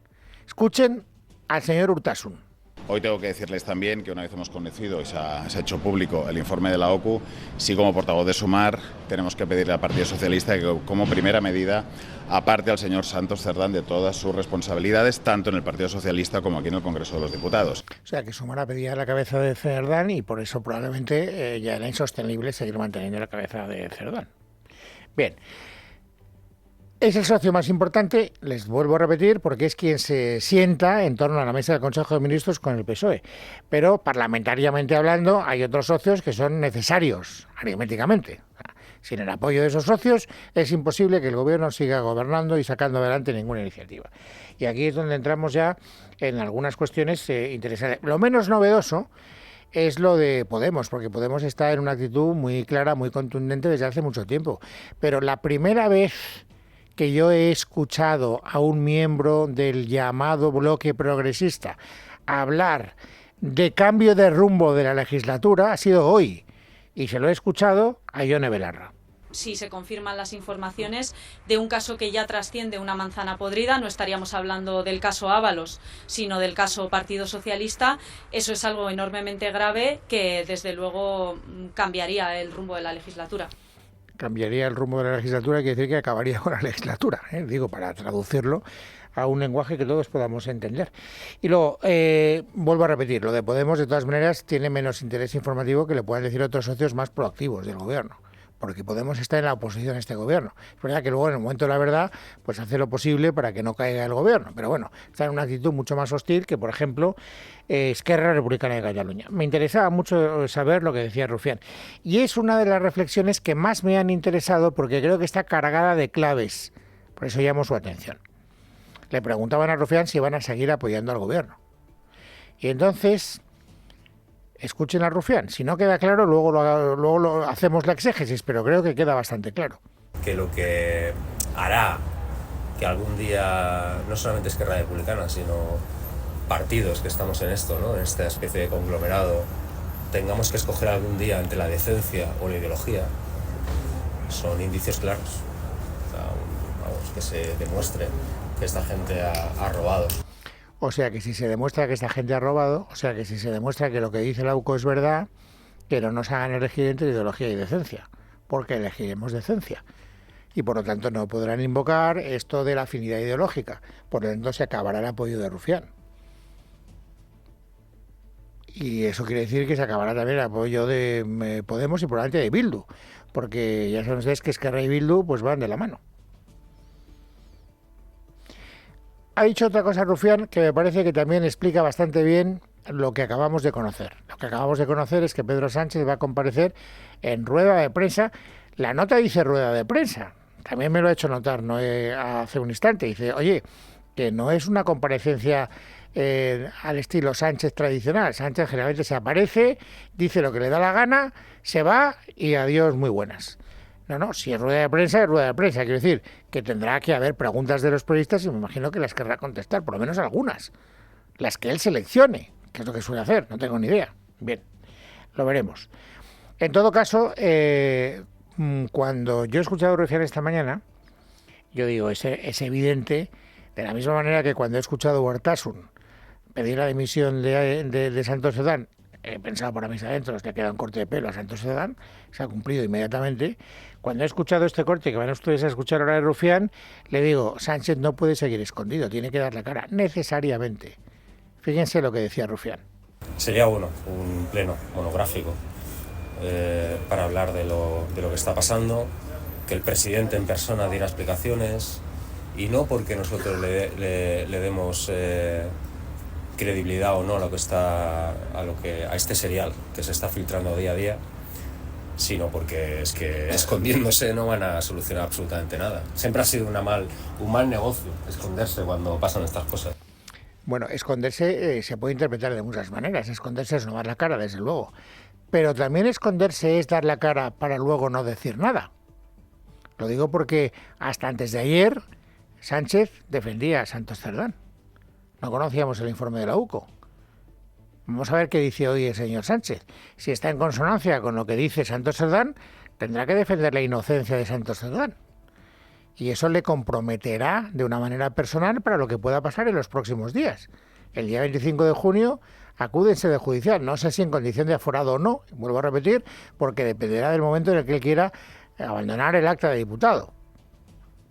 Speaker 1: Escuchen al señor Urtasun.
Speaker 11: Hoy tengo que decirles también que una vez hemos conocido y se ha hecho público el informe de la OCU, sí, como portavoz de Sumar, tenemos que pedirle al Partido Socialista que como primera medida aparte al señor Santos Cerdán de todas sus responsabilidades, tanto en el Partido Socialista como aquí en el Congreso de los Diputados.
Speaker 1: O sea que Sumar pedía la cabeza de Cerdán y por eso probablemente ya era insostenible seguir manteniendo la cabeza de Cerdán. Bien. Es el socio más importante, les vuelvo a repetir, porque es quien se sienta en torno a la mesa del Consejo de Ministros con el PSOE. Pero parlamentariamente hablando, hay otros socios que son necesarios aritméticamente. Sin el apoyo de esos socios es imposible que el gobierno siga gobernando y sacando adelante ninguna iniciativa. Y aquí es donde entramos ya en algunas cuestiones interesantes. Lo menos novedoso es lo de Podemos, porque Podemos está en una actitud muy clara, muy contundente desde hace mucho tiempo. Pero la primera vez que yo he escuchado a un miembro del llamado bloque progresista hablar de cambio de rumbo de la legislatura ha sido hoy, y se lo he escuchado a Ione Belarra.
Speaker 12: Si se confirman las informaciones de un caso que ya trasciende una manzana podrida, no estaríamos hablando del caso Ábalos, sino del caso Partido Socialista, eso es algo enormemente grave que desde luego cambiaría el rumbo de la legislatura.
Speaker 1: Cambiaría el rumbo de la legislatura, quiere decir que acabaría con la legislatura, digo, para traducirlo a un lenguaje que todos podamos entender. Y luego, vuelvo a repetir, lo de Podemos, de todas maneras, tiene menos interés informativo que le puedan decir otros socios más proactivos del gobierno. porque Podemos está en la oposición a este gobierno. Es verdad que luego en el momento de la verdad pues hace lo posible para que no caiga el gobierno, pero bueno, está en una actitud mucho más hostil que, por ejemplo, Esquerra Republicana de Cataluña. Me interesaba mucho saber lo que decía Rufián, y es una de las reflexiones que más me han interesado porque creo que está cargada de claves, por eso llamo su atención. Le preguntaban a Rufián si van a seguir apoyando al gobierno, y entonces... Escuchen a Rufián. Si no queda claro, luego lo hacemos la exégesis, pero creo que queda bastante claro.
Speaker 13: Que lo que hará que algún día, no solamente Esquerra Republicana, sino partidos que estamos en esto, ¿no?, en esta especie de conglomerado, tengamos que escoger algún día entre la decencia o la ideología, son indicios claros. O sea, vamos, que se demuestre que esta gente ha robado.
Speaker 1: O sea que si se demuestra que esta gente ha robado, o sea que si se demuestra que lo que dice la UCO es verdad, que no nos hagan elegir entre ideología y decencia, porque elegiremos decencia. Y por lo tanto no podrán invocar esto de la afinidad ideológica, por lo tanto se acabará el apoyo de Rufián. Y eso quiere decir que se acabará también el apoyo de Podemos y probablemente de Bildu, porque ya saben ustedes que Esquerra y Bildu pues van de la mano. Ha dicho otra cosa Rufián que me parece que también explica bastante bien lo que acabamos de conocer. Lo que acabamos de conocer es que Pedro Sánchez va a comparecer en rueda de prensa. La nota dice rueda de prensa. También me lo ha hecho notar hace un instante. Dice, oye, que no es una comparecencia al estilo Sánchez tradicional. Sánchez generalmente se aparece, dice lo que le da la gana, se va y adiós, muy buenas. No, si es rueda de prensa, es rueda de prensa. Quiero decir que tendrá que haber preguntas de los periodistas y me imagino que las querrá contestar, por lo menos algunas. Las que él seleccione, que es lo que suele hacer, no tengo ni idea. Bien, lo veremos. En todo caso, cuando yo he escuchado a Rufián esta mañana, yo digo, es evidente, de la misma manera que cuando he escuchado a Urtasun pedir la dimisión de Santos Cerdán, he pensado por mis adentros que ha quedado un corte de pelo a Santos Cerdán, se ha cumplido inmediatamente. Cuando he escuchado este corte que van ustedes a escuchar ahora de Rufián, le digo, Sánchez no puede seguir escondido, tiene que dar la cara, necesariamente. Fíjense lo que decía Rufián.
Speaker 13: Sería bueno un pleno monográfico para hablar de lo que está pasando, que el presidente en persona diera explicaciones, y no porque nosotros le demos credibilidad o no a este serial que se está filtrando día a día, sino porque es que escondiéndose no van a solucionar absolutamente nada. Siempre ha sido un mal negocio esconderse cuando pasan estas cosas.
Speaker 1: Bueno, esconderse se puede interpretar de muchas maneras. Esconderse es no dar la cara, desde luego. Pero también esconderse es dar la cara para luego no decir nada. Lo digo porque hasta antes de ayer Sánchez defendía a Santos Cerdán. No conocíamos el informe de la UCO. Vamos a ver qué dice hoy el señor Sánchez. Si está en consonancia con lo que dice Santos Cerdán, tendrá que defender la inocencia de Santos Cerdán. Y eso le comprometerá de una manera personal para lo que pueda pasar en los próximos días. El día 25 de junio acude en sede judicial. No sé si en condición de aforado o no, vuelvo a repetir, porque dependerá del momento en el que él quiera abandonar el acta de diputado.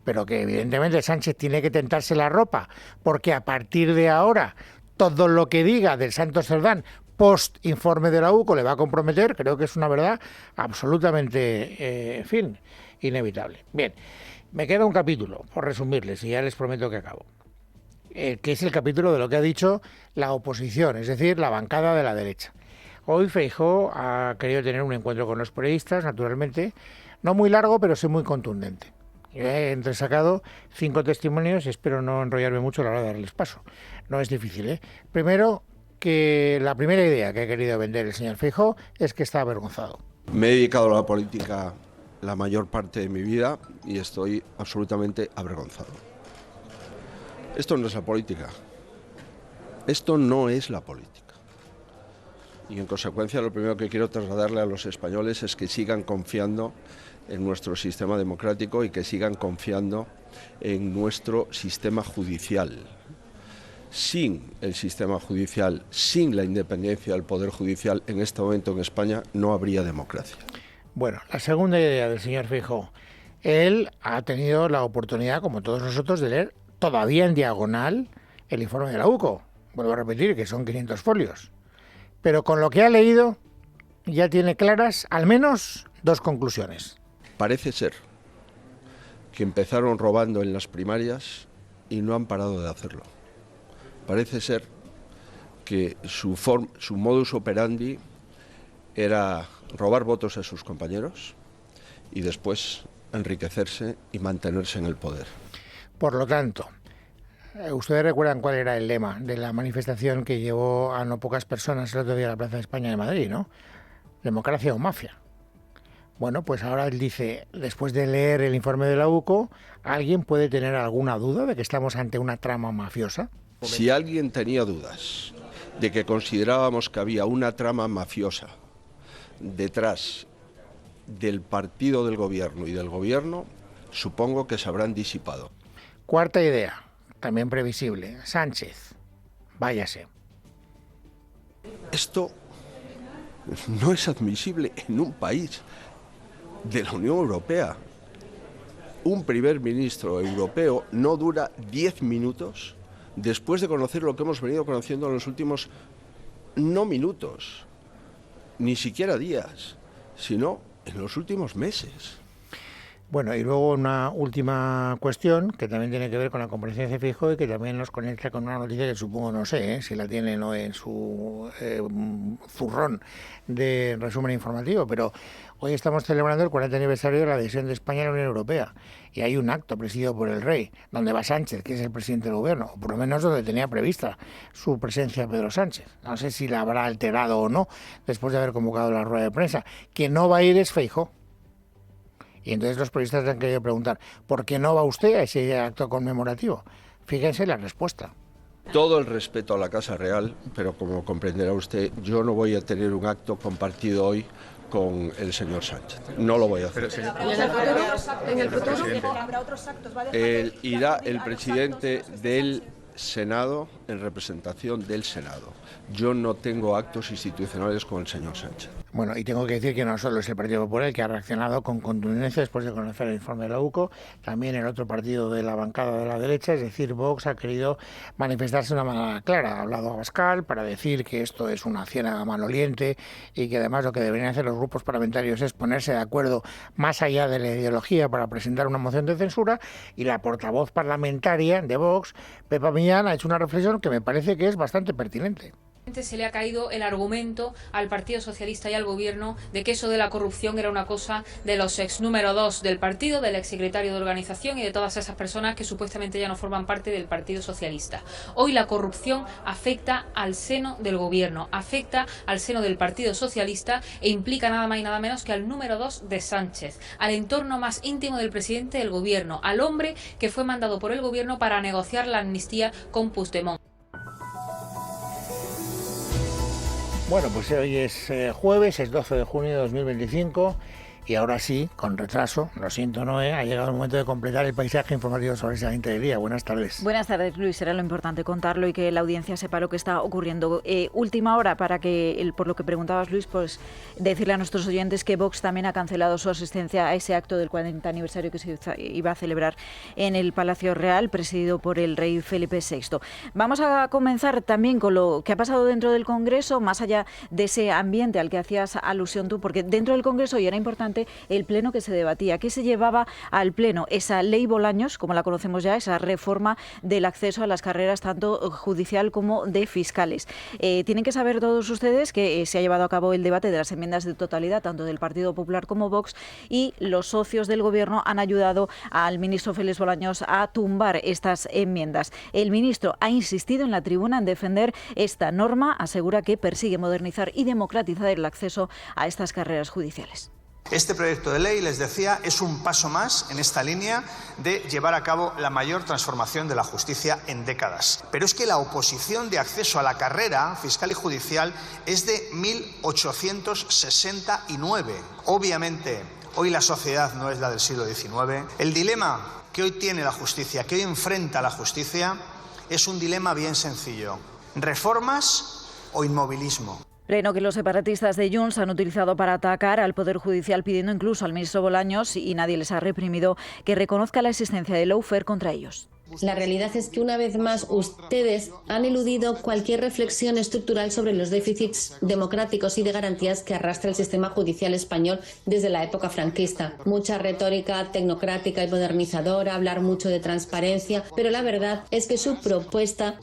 Speaker 1: Pero que evidentemente Sánchez tiene que tentarse la ropa, porque a partir de ahora todo lo que diga del Santos Cerdán post informe de la UCO le va a comprometer. Creo que es una verdad absolutamente, inevitable. Bien, me queda un capítulo, por resumirles, y ya les prometo que acabo, que es el capítulo de lo que ha dicho la oposición, es decir, la bancada de la derecha. Hoy Feijóo ha querido tener un encuentro con los periodistas, naturalmente, no muy largo, pero sí muy contundente. Yo he entresacado 5 testimonios y espero no enrollarme mucho a la hora de darles paso. No es difícil, ¿eh? Primero, que la primera idea que ha querido vender el señor Feijóo es que está avergonzado.
Speaker 14: Me he dedicado a la política la mayor parte de mi vida y estoy absolutamente avergonzado. Esto no es la política. Esto no es la política. Y en consecuencia lo primero que quiero trasladarle a los españoles es que sigan confiando en nuestro sistema democrático y que sigan confiando en nuestro sistema judicial. Sin el sistema judicial, sin la independencia del Poder Judicial, en este momento en España no habría democracia.
Speaker 1: Bueno, la segunda idea del señor Feijóo. Él ha tenido la oportunidad, como todos nosotros, de leer todavía en diagonal el informe de la UCO. Vuelvo a repetir que son 500 folios. Pero con lo que ha leído ya tiene claras al menos 2 conclusiones.
Speaker 14: Parece ser que empezaron robando en las primarias y no han parado de hacerlo. Parece ser que su modus operandi era robar votos a sus compañeros y después enriquecerse y mantenerse en el poder.
Speaker 1: Por lo tanto, ustedes recuerdan cuál era el lema de la manifestación que llevó a no pocas personas el otro día a la Plaza de España de Madrid, ¿no? Democracia o mafia. Bueno, pues ahora él dice, después de leer el informe de la UCO, ¿alguien puede tener alguna duda de que estamos ante una trama mafiosa?
Speaker 14: Si alguien tenía dudas de que considerábamos que había una trama mafiosa detrás del partido del gobierno y del gobierno, supongo que se habrán disipado.
Speaker 1: Cuarta idea, también previsible, Sánchez, váyase.
Speaker 14: Esto no es admisible en un país de la Unión Europea. Un primer ministro europeo no dura 10 minutos después de conocer lo que hemos venido conociendo en los últimos, no minutos, ni siquiera días, sino en los últimos meses.
Speaker 1: Bueno, y luego una última cuestión que también tiene que ver con la comparecencia de Feijóo y que también nos conecta con una noticia que supongo, no sé, si la tiene no en su zurrón de resumen informativo, pero hoy estamos celebrando el 40 aniversario de la adhesión de España a la Unión Europea y hay un acto presidido por el rey, donde va Sánchez, que es el presidente del gobierno, o por lo menos donde tenía prevista su presencia Pedro Sánchez. No sé si la habrá alterado o no después de haber convocado la rueda de prensa. Quien no va a ir es Feijóo. Y entonces los periodistas han querido preguntar, ¿por qué no va usted a ese acto conmemorativo? Fíjense la respuesta.
Speaker 14: Todo el respeto a la Casa Real, pero como comprenderá usted, yo no voy a tener un acto compartido hoy con el señor Sánchez. No lo voy a hacer.
Speaker 8: ¿En el futuro habrá otros actos?
Speaker 14: Irá el presidente del Senado en representación del Senado. Yo no tengo actos institucionales con el señor Sánchez.
Speaker 1: Bueno, y tengo que decir que no solo es el Partido Popular el que ha reaccionado con contundencia después de conocer el informe de la UCO, también el otro partido de la bancada de la derecha, es decir, Vox, ha querido manifestarse de una manera clara. Ha hablado a Abascal para decir que esto es una ciénaga maloliente y que además lo que deberían hacer los grupos parlamentarios es ponerse de acuerdo más allá de la ideología para presentar una moción de censura, y la portavoz parlamentaria de Vox, Pepa Millán, ha hecho una reflexión que me parece que es bastante pertinente.
Speaker 15: Se le ha caído el argumento al Partido Socialista y al Gobierno de que eso de la corrupción era una cosa de los ex número 2 del partido, del ex secretario de organización y de todas esas personas que supuestamente ya no forman parte del Partido Socialista. Hoy la corrupción afecta al seno del Gobierno, afecta al seno del Partido Socialista e implica nada más y nada menos que al número 2 de Sánchez, al entorno más íntimo del presidente del Gobierno, al hombre que fue mandado por el Gobierno para negociar la amnistía con Puigdemont.
Speaker 1: Bueno, pues hoy es jueves, es 12 de junio de 2025 y ahora sí, con retraso, lo siento Noé, ha llegado el momento de completar el paisaje informativo sobre esa gente del día. Buenas tardes.
Speaker 2: Buenas tardes, Luis. Era lo importante contarlo y que la audiencia sepa lo que está ocurriendo. Última hora para que, por lo que preguntabas, Luis, pues decirle a nuestros oyentes que Vox también ha cancelado su asistencia a ese acto del 40 aniversario que se iba a celebrar en el Palacio Real, presidido por el rey Felipe VI. Vamos a comenzar también con lo que ha pasado dentro del Congreso, más allá de ese ambiente al que hacías alusión tú, porque dentro del Congreso hoy era importante el pleno que se debatía, que se llevaba al pleno esa ley Bolaños, como la conocemos ya, esa reforma del acceso a las carreras tanto judicial como de fiscales. Tienen que saber todos ustedes que se ha llevado a cabo el debate de las enmiendas de totalidad, tanto del Partido Popular como Vox, y los socios del Gobierno han ayudado al ministro Félix Bolaños a tumbar estas enmiendas. El ministro ha insistido en la tribuna en defender esta norma, asegura que persigue modernizar y democratizar el acceso a estas carreras judiciales.
Speaker 16: Este proyecto de ley, les decía, es un paso más en esta línea de llevar a cabo la mayor transformación de la justicia en décadas. Pero es que la oposición de acceso a la carrera fiscal y judicial es de 1869. Obviamente, hoy la sociedad no es la del siglo XIX. El dilema que hoy tiene la justicia, que hoy enfrenta la justicia, es un dilema bien sencillo. ¿Reformas o inmovilismo?
Speaker 2: Pleno que los separatistas de Junts han utilizado para atacar al Poder Judicial, pidiendo incluso al ministro Bolaños, y nadie les ha reprimido, que reconozca la existencia de lawfare contra ellos.
Speaker 17: La realidad es que una vez más ustedes han eludido cualquier reflexión estructural sobre los déficits democráticos y de garantías que arrastra el sistema judicial español desde la época franquista. Mucha retórica tecnocrática y modernizadora, hablar mucho de transparencia, pero la verdad es que su propuesta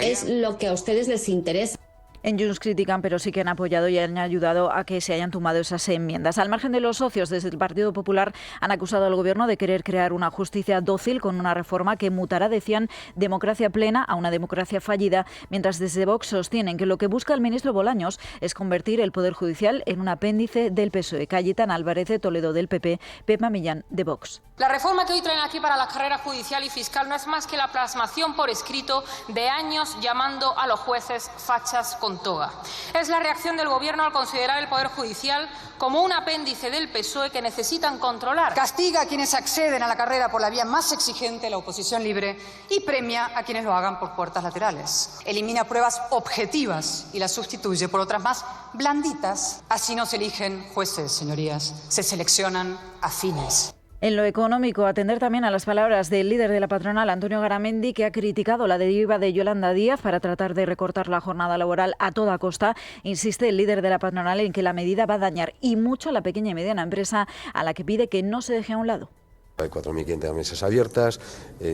Speaker 17: es lo que a ustedes les interesa.
Speaker 2: En Junts critican, pero sí que han apoyado y han ayudado a que se hayan tumbado esas enmiendas. Al margen de los socios, desde el Partido Popular han acusado al Gobierno de querer crear una justicia dócil con una reforma que mutará, decían, democracia plena a una democracia fallida, mientras desde Vox sostienen que lo que busca el ministro Bolaños es convertir el Poder Judicial en un apéndice del PSOE. Cayetana Álvarez de Toledo del PP, Pepa Millán de Vox.
Speaker 18: La reforma que hoy traen aquí para la carrera judicial y fiscal no es más que la plasmación por escrito de años llamando a los jueces fachas con toga. Es la reacción del Gobierno al considerar el Poder Judicial como un apéndice del PSOE que necesitan controlar.
Speaker 19: Castiga a quienes acceden a la carrera por la vía más exigente, la oposición libre, y premia a quienes lo hagan por puertas laterales. Elimina pruebas objetivas y las sustituye por otras más blanditas. Así no se eligen jueces, señorías, se seleccionan afines.
Speaker 2: En lo económico, atender también a las palabras del líder de la patronal, Antonio Garamendi, que ha criticado la deriva de Yolanda Díaz para tratar de recortar la jornada laboral a toda costa. Insiste el líder de la patronal en que la medida va a dañar y mucho a la pequeña y mediana empresa, a la que pide que no se deje a un lado.
Speaker 20: Hay 4.500 mesas abiertas,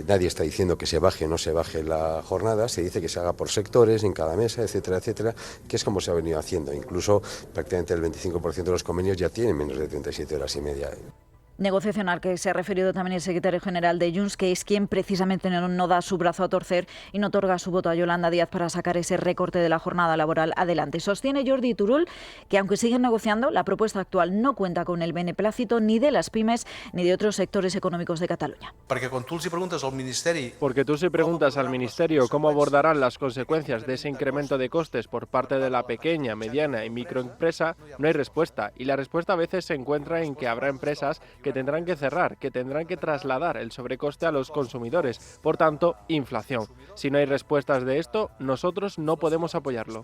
Speaker 20: nadie está diciendo que se baje o no se baje la jornada, se dice que se haga por sectores, en cada mesa, etcétera, etcétera, que es como se ha venido haciendo. Incluso prácticamente el 25% de los convenios ya tienen menos de 37 horas y media.
Speaker 2: Negociación al que se ha referido también el secretario general de Junts, que es quien precisamente no da su brazo a torcer y no otorga su voto a Yolanda Díaz para sacar ese recorte de la jornada laboral adelante. Sostiene Jordi Turull que, aunque siguen negociando, la propuesta actual no cuenta con el beneplácito ni de las pymes ni de otros sectores económicos de Cataluña.
Speaker 21: Porque tú si preguntas al Ministerio cómo abordarán las consecuencias de ese incremento de costes por parte de la pequeña, mediana y microempresa, no hay respuesta. Y la respuesta a veces se encuentra en que habrá empresas que tendrán que cerrar, que tendrán que trasladar el sobrecoste a los consumidores. Por tanto, inflación. Si no hay respuestas de esto, nosotros no podemos apoyarlo.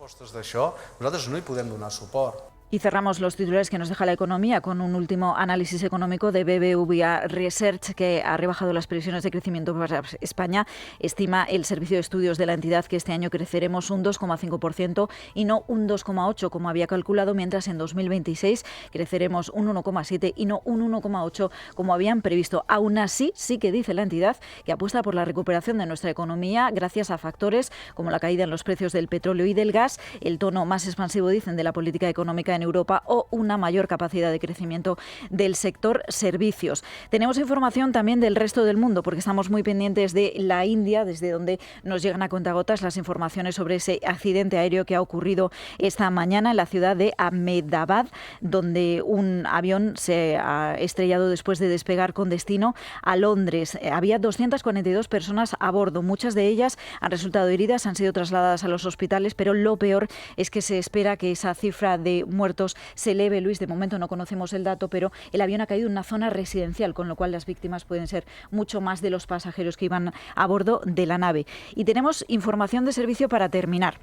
Speaker 22: Nosaltres no hi podem donar suport.
Speaker 2: Y cerramos los titulares que nos deja la economía con un último análisis económico de BBVA Research, que ha rebajado las previsiones de crecimiento para España. Estima el servicio de estudios de la entidad que este año creceremos un 2,5% y no un 2,8% como había calculado, mientras en 2026 creceremos un 1,7% y no un 1,8% como habían previsto. Aún así, sí que dice la entidad que apuesta por la recuperación de nuestra economía gracias a factores como la caída en los precios del petróleo y del gas, el tono más expansivo, dicen, de la política económica en Europa o una mayor capacidad de crecimiento del sector servicios. Tenemos información también del resto del mundo porque estamos muy pendientes de la India, desde donde nos llegan a cuentagotas las informaciones sobre ese accidente aéreo que ha ocurrido esta mañana en la ciudad de Ahmedabad, donde un avión se ha estrellado después de despegar con destino a Londres. Había 242 personas a bordo, muchas de ellas han resultado heridas, han sido trasladadas a los hospitales, pero lo peor es que se espera que esa cifra de muertos se eleve. Luis, de momento no conocemos el dato, pero el avión ha caído en una zona residencial, con lo cual las víctimas pueden ser mucho más de los pasajeros que iban a bordo de la nave. Y tenemos información de servicio para terminar.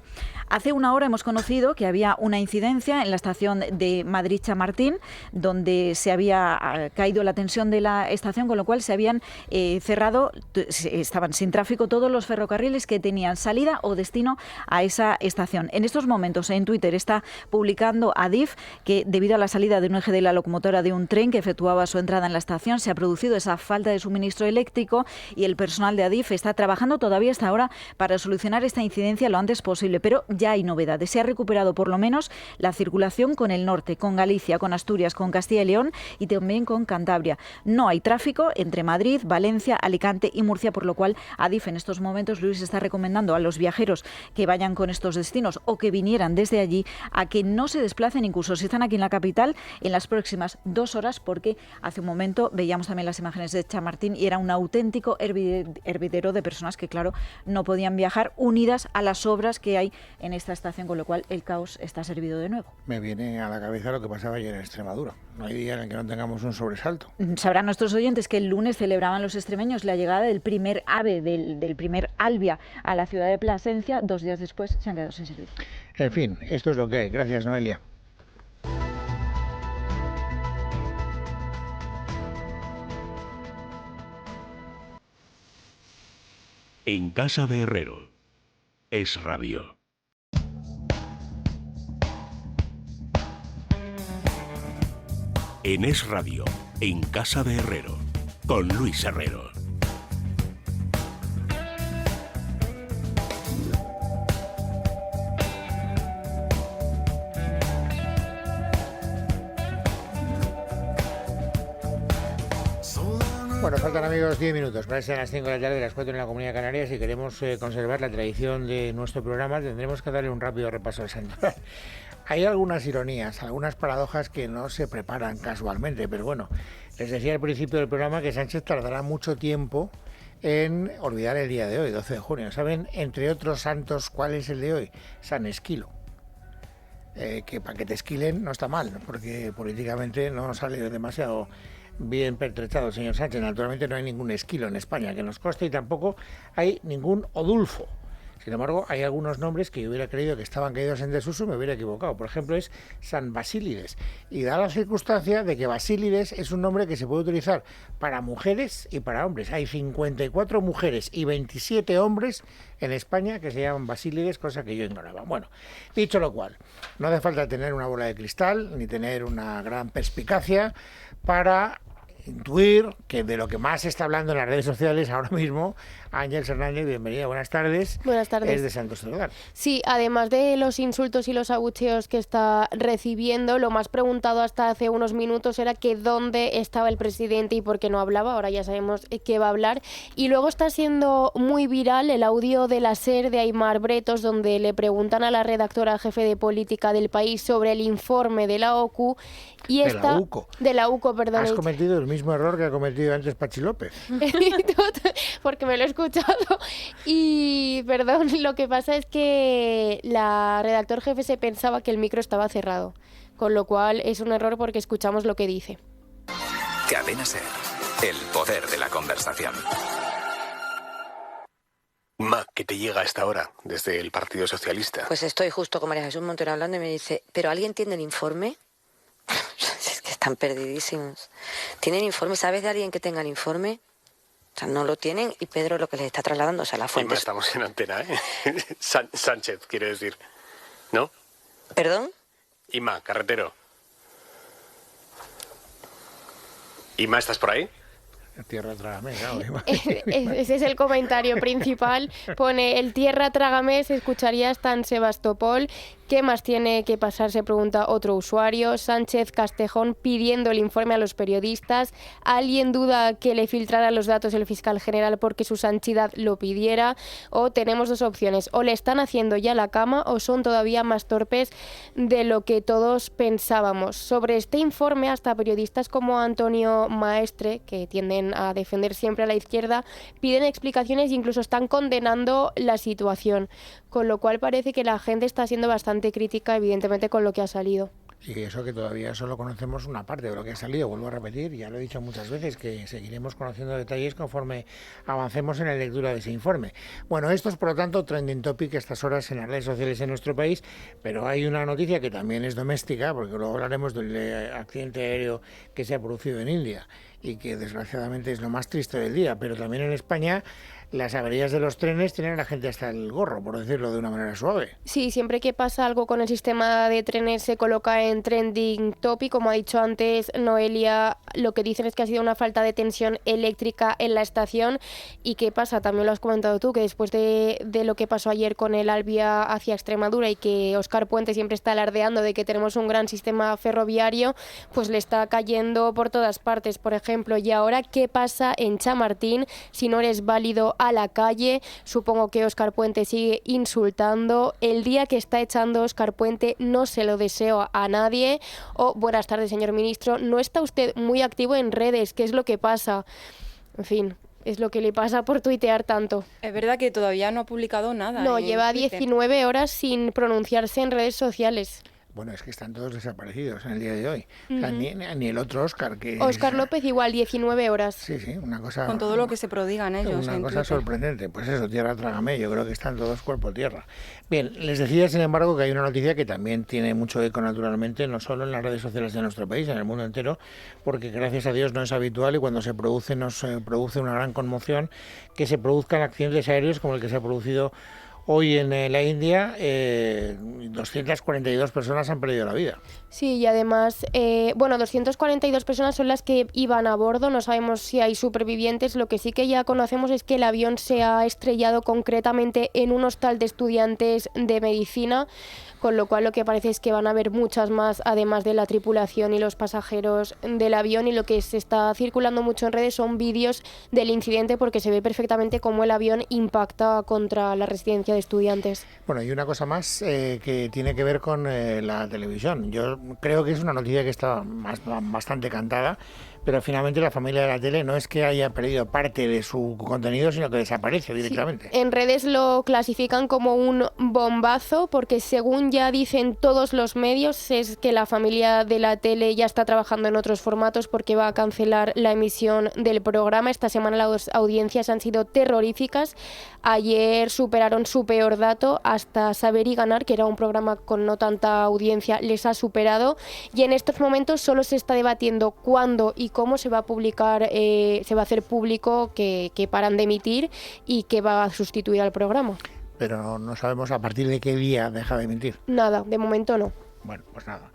Speaker 2: Hace una hora hemos conocido que había una incidencia en la estación de Madrid-Chamartín, donde se había caído la tensión de la estación, con lo cual se habían cerrado, estaban sin tráfico todos los ferrocarriles que tenían salida o destino a esa estación. En estos momentos en Twitter está publicando Adif que debido a la salida de un eje de la locomotora de un tren que efectuaba su entrada en la estación se ha producido esa falta de suministro eléctrico y el personal de Adif está trabajando todavía hasta ahora para solucionar esta incidencia lo antes posible, pero ya hay novedades. Se ha recuperado por lo menos la circulación con el norte, con Galicia, con Asturias, con Castilla y León y también con Cantabria. No hay tráfico entre Madrid, Valencia, Alicante y Murcia, por lo cual Adif en estos momentos, Luis, está recomendando a los viajeros que vayan con estos destinos o que vinieran desde allí a que no se desplacen incluso si están aquí en la capital en las próximas 2 horas, porque hace un momento veíamos también las imágenes de Chamartín y era un auténtico hervidero de personas que, claro, no podían viajar, unidas a las obras que hay en esta estación, con lo cual el caos está servido de nuevo.
Speaker 1: Me viene a la cabeza lo que pasaba ayer en Extremadura. No hay día en el que no tengamos un sobresalto.
Speaker 2: Sabrán nuestros oyentes que el lunes celebraban los extremeños la llegada del primer AVE, del primer Alvia a la ciudad de Plasencia. 2 días después se han quedado sin servicio.
Speaker 1: En fin, esto es lo que hay. Gracias, Noelia.
Speaker 3: En casa de Herrero. Es Radio. En Es Radio, en casa de Herrero, con Luis Herrero.
Speaker 1: Bueno, faltan, amigos, 10 minutos para ser las 5 de la tarde, las 4 en la Comunidad Canaria. Si queremos conservar la tradición de nuestro programa, tendremos que darle un rápido repaso al santoral. Hay algunas ironías, algunas paradojas que no se preparan casualmente, pero bueno, les decía al principio del programa que Sánchez tardará mucho tiempo en olvidar el día de hoy, 12 de junio. ¿Saben, entre otros santos, cuál es el de hoy? San Esquilo. Que para que te esquilen no está mal, porque políticamente no sale demasiado bien pertrechado el señor Sánchez. Naturalmente no hay ningún Esquilo en España que nos conste, y tampoco hay ningún Odulfo. Sin embargo, hay algunos nombres que yo hubiera creído que estaban caídos en desuso y me hubiera equivocado. Por ejemplo, es San Basílides. Y da la circunstancia de que Basílides es un nombre que se puede utilizar para mujeres y para hombres. Hay 54 mujeres y 27 hombres en España que se llaman Basílides, cosa que yo ignoraba. Bueno, dicho lo cual, no hace falta tener una bola de cristal ni tener una gran perspicacia para intuir que de lo que más se está hablando en las redes sociales ahora mismo, Ángeles Hernández, bienvenida, buenas tardes.
Speaker 5: Buenas tardes.
Speaker 1: Es de Santos Cerdán.
Speaker 5: Sí, además de los insultos y los abucheos que está recibiendo, lo más preguntado hasta hace unos minutos era que dónde estaba el presidente y por qué no hablaba. Ahora ya sabemos que va a hablar. Y luego está siendo muy viral el audio de la SER de Aimar Bretos, donde le preguntan a la redactora jefe de política del País sobre el informe de la OCU. Y
Speaker 1: de la UCO.
Speaker 5: De la UCO, perdón.
Speaker 1: Has cometido el mismo error que ha cometido antes Pachi López.
Speaker 5: Porque me lo he escuchado. Y, perdón, lo que pasa es que la redactor jefe se pensaba que el micro estaba cerrado. Con lo cual es un error porque escuchamos lo que dice.
Speaker 23: Cadena SER. El poder de la conversación.
Speaker 24: Mac, ¿qué te llega a esta hora desde el Partido Socialista?
Speaker 25: Pues estoy justo con María Jesús Montero hablando y me dice, ¿pero alguien tiene el informe? Es que están perdidísimos. ¿Tienen informe? ¿Sabes de alguien que tenga el informe? O sea, no lo tienen y Pedro lo que les está trasladando, o sea, la fuente.
Speaker 24: Estamos en antena, ¿eh? Sánchez, quiere decir. ¿No?
Speaker 25: ¿Perdón?
Speaker 24: Ima, carretero. Ima, ¿estás por ahí?
Speaker 1: Tierra trágame, claro.
Speaker 5: Ese es el comentario principal. Pone, el tierra trágame se escucharía hasta en Sebastopol. ¿Qué más tiene que pasar? Se pregunta otro usuario. Sánchez Castejón pidiendo el informe a los periodistas. ¿Alguien duda que le filtrara los datos el fiscal general porque su santidad lo pidiera? O tenemos dos opciones. O le están haciendo ya la cama o son todavía más torpes de lo que todos pensábamos. Sobre este informe, hasta periodistas como Antonio Maestre, que tienden a defender siempre a la izquierda, piden explicaciones e incluso están condenando la situación. Con lo cual parece que la gente está siendo bastante crítica, evidentemente, con lo que ha salido.
Speaker 1: Y eso que todavía solo conocemos una parte de lo que ha salido, vuelvo a repetir, ya lo he dicho muchas veces, que seguiremos conociendo detalles conforme avancemos en la lectura de ese informe. Bueno, esto es, por lo tanto, trending topic a estas horas en las redes sociales en nuestro país, pero hay una noticia que también es doméstica, porque luego hablaremos del accidente aéreo que se ha producido en India y que desgraciadamente es lo más triste del día, pero también en España las averías de los trenes tienen a la gente hasta el gorro, por decirlo de una manera suave.
Speaker 5: Sí, siempre que pasa algo con el sistema de trenes se coloca en trending topic. Como ha dicho antes Noelia, lo que dicen es que ha sido una falta de tensión eléctrica en la estación. ¿Y qué pasa? También lo has comentado tú, que después de lo que pasó ayer con el Alvia hacia Extremadura y que Óscar Puente siempre está alardeando de que tenemos un gran sistema ferroviario, pues le está cayendo por todas partes, por ejemplo. Y ahora, ¿qué pasa en Chamartín? Si no eres válido a la calle, supongo que Óscar Puente sigue insultando. El día que está echando Óscar Puente no se lo deseo a nadie. O, buenas tardes, señor ministro, no está usted muy activo en redes, ¿qué es lo que pasa? En fin, es lo que le pasa por tuitear tanto.
Speaker 26: Es verdad que todavía no ha publicado nada.
Speaker 5: No, lleva 19 horas sin pronunciarse en redes sociales.
Speaker 1: Bueno, es que están todos desaparecidos en el día de hoy. O sea, ni el otro Óscar, que
Speaker 5: Óscar López igual, 19 horas.
Speaker 1: Sí, una cosa...
Speaker 4: Con todo lo que se prodigan ellos.
Speaker 1: Una cosa sorprendente. Pues eso, tierra trágame, yo creo que están todos cuerpo tierra. Bien, les decía, sin embargo, que hay una noticia que también tiene mucho eco, naturalmente, no solo en las redes sociales de nuestro país, en el mundo entero, porque gracias a Dios no es habitual y cuando se produce, nos produce una gran conmoción que se produzcan accidentes aéreos como el que se ha producido hoy en la India. 242 personas han perdido la vida.
Speaker 5: Sí, y además, 242 personas son las que iban a bordo, no sabemos si hay supervivientes. Lo que sí que ya conocemos es que el avión se ha estrellado concretamente en un hostal de estudiantes de medicina, con lo cual lo que parece es que van a haber muchas más, además de la tripulación y los pasajeros del avión, y lo que se está circulando mucho en redes son vídeos del incidente porque se ve perfectamente cómo el avión impacta contra la residencia de estudiantes.
Speaker 1: Bueno, y una cosa más que tiene que ver con la televisión. Yo creo que es una noticia que está bastante cantada, pero finalmente la familia de la tele no es que haya perdido parte de su contenido, sino que desaparece directamente.
Speaker 5: Sí, en redes lo clasifican como un bombazo, porque según ya dicen todos los medios, es que la familia de la tele ya está trabajando en otros formatos porque va a cancelar la emisión del programa. Esta semana las audiencias han sido terroríficas. Ayer superaron su peor dato, hasta Saber y Ganar, que era un programa con no tanta audiencia, les ha superado, y en estos momentos solo se está debatiendo cuándo y cómo se va a publicar, se va a hacer público que paran de emitir y que va a sustituir al programa.
Speaker 1: Pero no sabemos a partir de qué día deja de emitir.
Speaker 5: Nada, de momento no.
Speaker 1: Bueno, pues nada.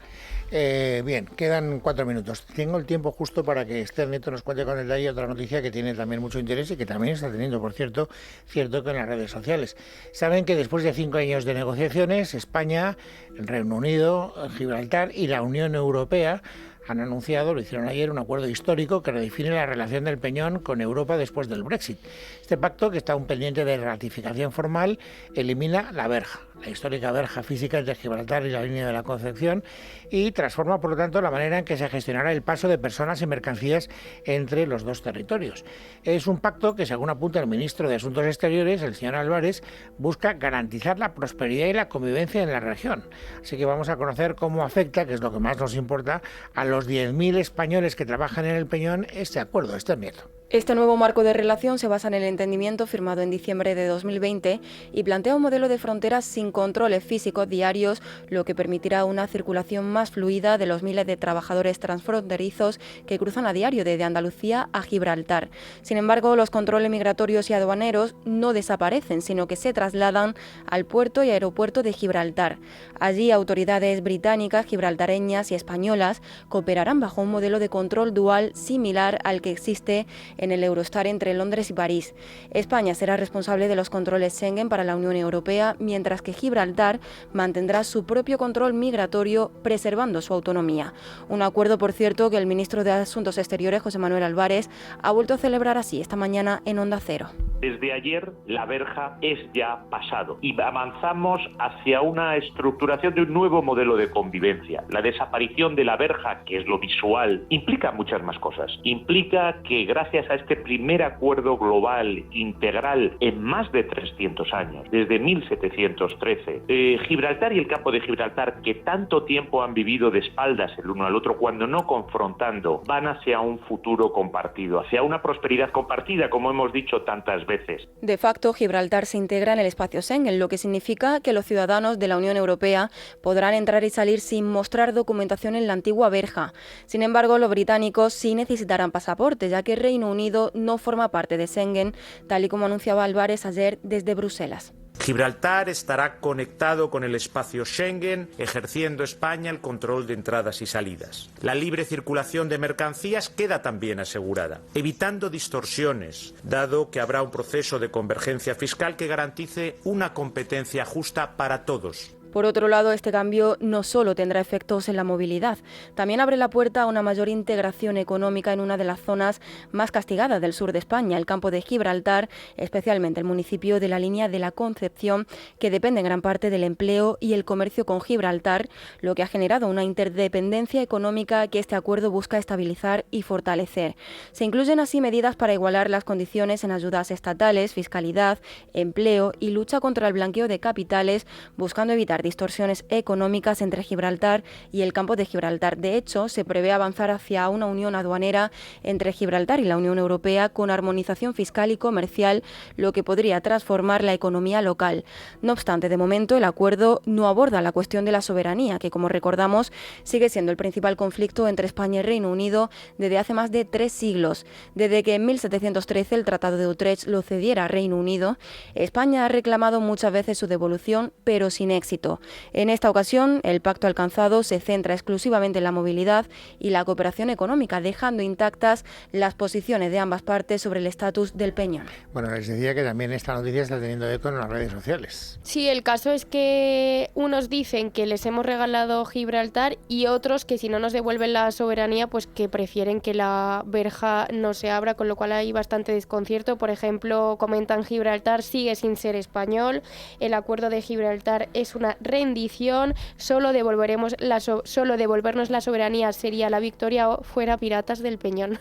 Speaker 1: Bien, quedan 4 minutos. Tengo el tiempo justo para que Esther Nieto nos cuente con detalle otra noticia que tiene también mucho interés y que también está teniendo, por cierto, cierto que en las redes sociales. Saben que después de 5 años de negociaciones, España, el Reino Unido, Gibraltar y la Unión Europea han anunciado, lo hicieron ayer, un acuerdo histórico que redefine la relación del Peñón con Europa después del Brexit. Este pacto, que está aún pendiente de ratificación formal, elimina la verja, la histórica verja física entre Gibraltar y la línea de la Concepción, y transforma, por lo tanto, la manera en que se gestionará el paso de personas y mercancías entre los dos territorios. Es un pacto que, según apunta el ministro de Asuntos Exteriores, el señor Álvarez, busca garantizar la prosperidad y la convivencia en la región. Así que vamos a conocer cómo afecta, que es lo que más nos importa, a los 10.000 españoles que trabajan en el Peñón este acuerdo. Esther Nieto.
Speaker 4: Este nuevo marco de relación se basa en el entendimiento firmado en diciembre de 2020 y plantea un modelo de fronteras sin controles físicos diarios, lo que permitirá una circulación más fluida de los miles de trabajadores transfronterizos que cruzan a diario desde Andalucía a Gibraltar. Sin embargo, los controles migratorios y aduaneros no desaparecen, sino que se trasladan al puerto y aeropuerto de Gibraltar. Allí, autoridades británicas, gibraltareñas y españolas cooperarán bajo un modelo de control dual similar al que existe en el Eurostar entre Londres y París. España será responsable de los controles Schengen para la Unión Europea, mientras que Gibraltar mantendrá su propio control migratorio, preservando su autonomía. Un acuerdo, por cierto, que el ministro de Asuntos Exteriores, José Manuel Álvarez, ha vuelto a celebrar así esta mañana en Onda Cero.
Speaker 6: Desde ayer la verja es ya pasado y avanzamos hacia una estructuración de un nuevo modelo de convivencia. La desaparición de la verja, que es lo visual, implica muchas más cosas. Implica que gracias a este primer acuerdo global, integral, en más de 300 años, desde 1713, Gibraltar y el campo de Gibraltar, que tanto tiempo han vivido de espaldas el uno al otro, cuando no confrontando, van hacia un futuro compartido, hacia una prosperidad compartida, como hemos dicho tantas veces.
Speaker 4: De facto, Gibraltar se integra en el espacio Schengen, lo que significa que los ciudadanos de la Unión Europea podrán entrar y salir sin mostrar documentación en la antigua verja. Sin embargo, los británicos sí necesitarán pasaporte, ya que Reino Unido no forma parte de Schengen, tal y como anunciaba Álvarez ayer desde Bruselas.
Speaker 6: Gibraltar estará conectado con el espacio Schengen, ejerciendo España el control de entradas y salidas. La libre circulación de mercancías queda también asegurada, evitando distorsiones, dado que habrá un proceso de convergencia fiscal que garantice una competencia justa para todos.
Speaker 4: Por otro lado, este cambio no solo tendrá efectos en la movilidad, también abre la puerta a una mayor integración económica en una de las zonas más castigadas del sur de España, el campo de Gibraltar, especialmente el municipio de la línea de la Concepción, que depende en gran parte del empleo y el comercio con Gibraltar, lo que ha generado una interdependencia económica que este acuerdo busca estabilizar y fortalecer. Se incluyen así medidas para igualar las condiciones en ayudas estatales, fiscalidad, empleo y lucha contra el blanqueo de capitales, buscando evitar evitar distorsiones económicas entre Gibraltar y el campo de Gibraltar. De hecho, se prevé avanzar hacia una unión aduanera entre Gibraltar y la Unión Europea con armonización fiscal y comercial, lo que podría transformar la economía local. No obstante, de momento el acuerdo no aborda la cuestión de la soberanía, que, como recordamos, sigue siendo el principal conflicto entre España y Reino Unido desde hace más de 3 siglos. Desde que en 1713 el Tratado de Utrecht lo cediera a Reino Unido, España ha reclamado muchas veces su devolución, pero sin éxito. En esta ocasión, el pacto alcanzado se centra exclusivamente en la movilidad y la cooperación económica, dejando intactas las posiciones de ambas partes sobre el estatus del Peñón.
Speaker 1: Bueno, les decía que también esta noticia está teniendo eco en las redes sociales.
Speaker 5: Sí, el caso es que unos dicen que les hemos regalado Gibraltar y otros que si no nos devuelven la soberanía, pues que prefieren que la verja no se abra, con lo cual hay bastante desconcierto. Por ejemplo, comentan: Gibraltar sigue sin ser español, el acuerdo de Gibraltar es una rendición, solo devolvernos la soberanía sería la victoria, o fuera piratas del Peñón.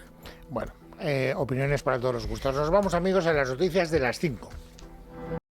Speaker 1: Bueno, opiniones para todos los gustos. Nos vamos, amigos, a las noticias de las 5.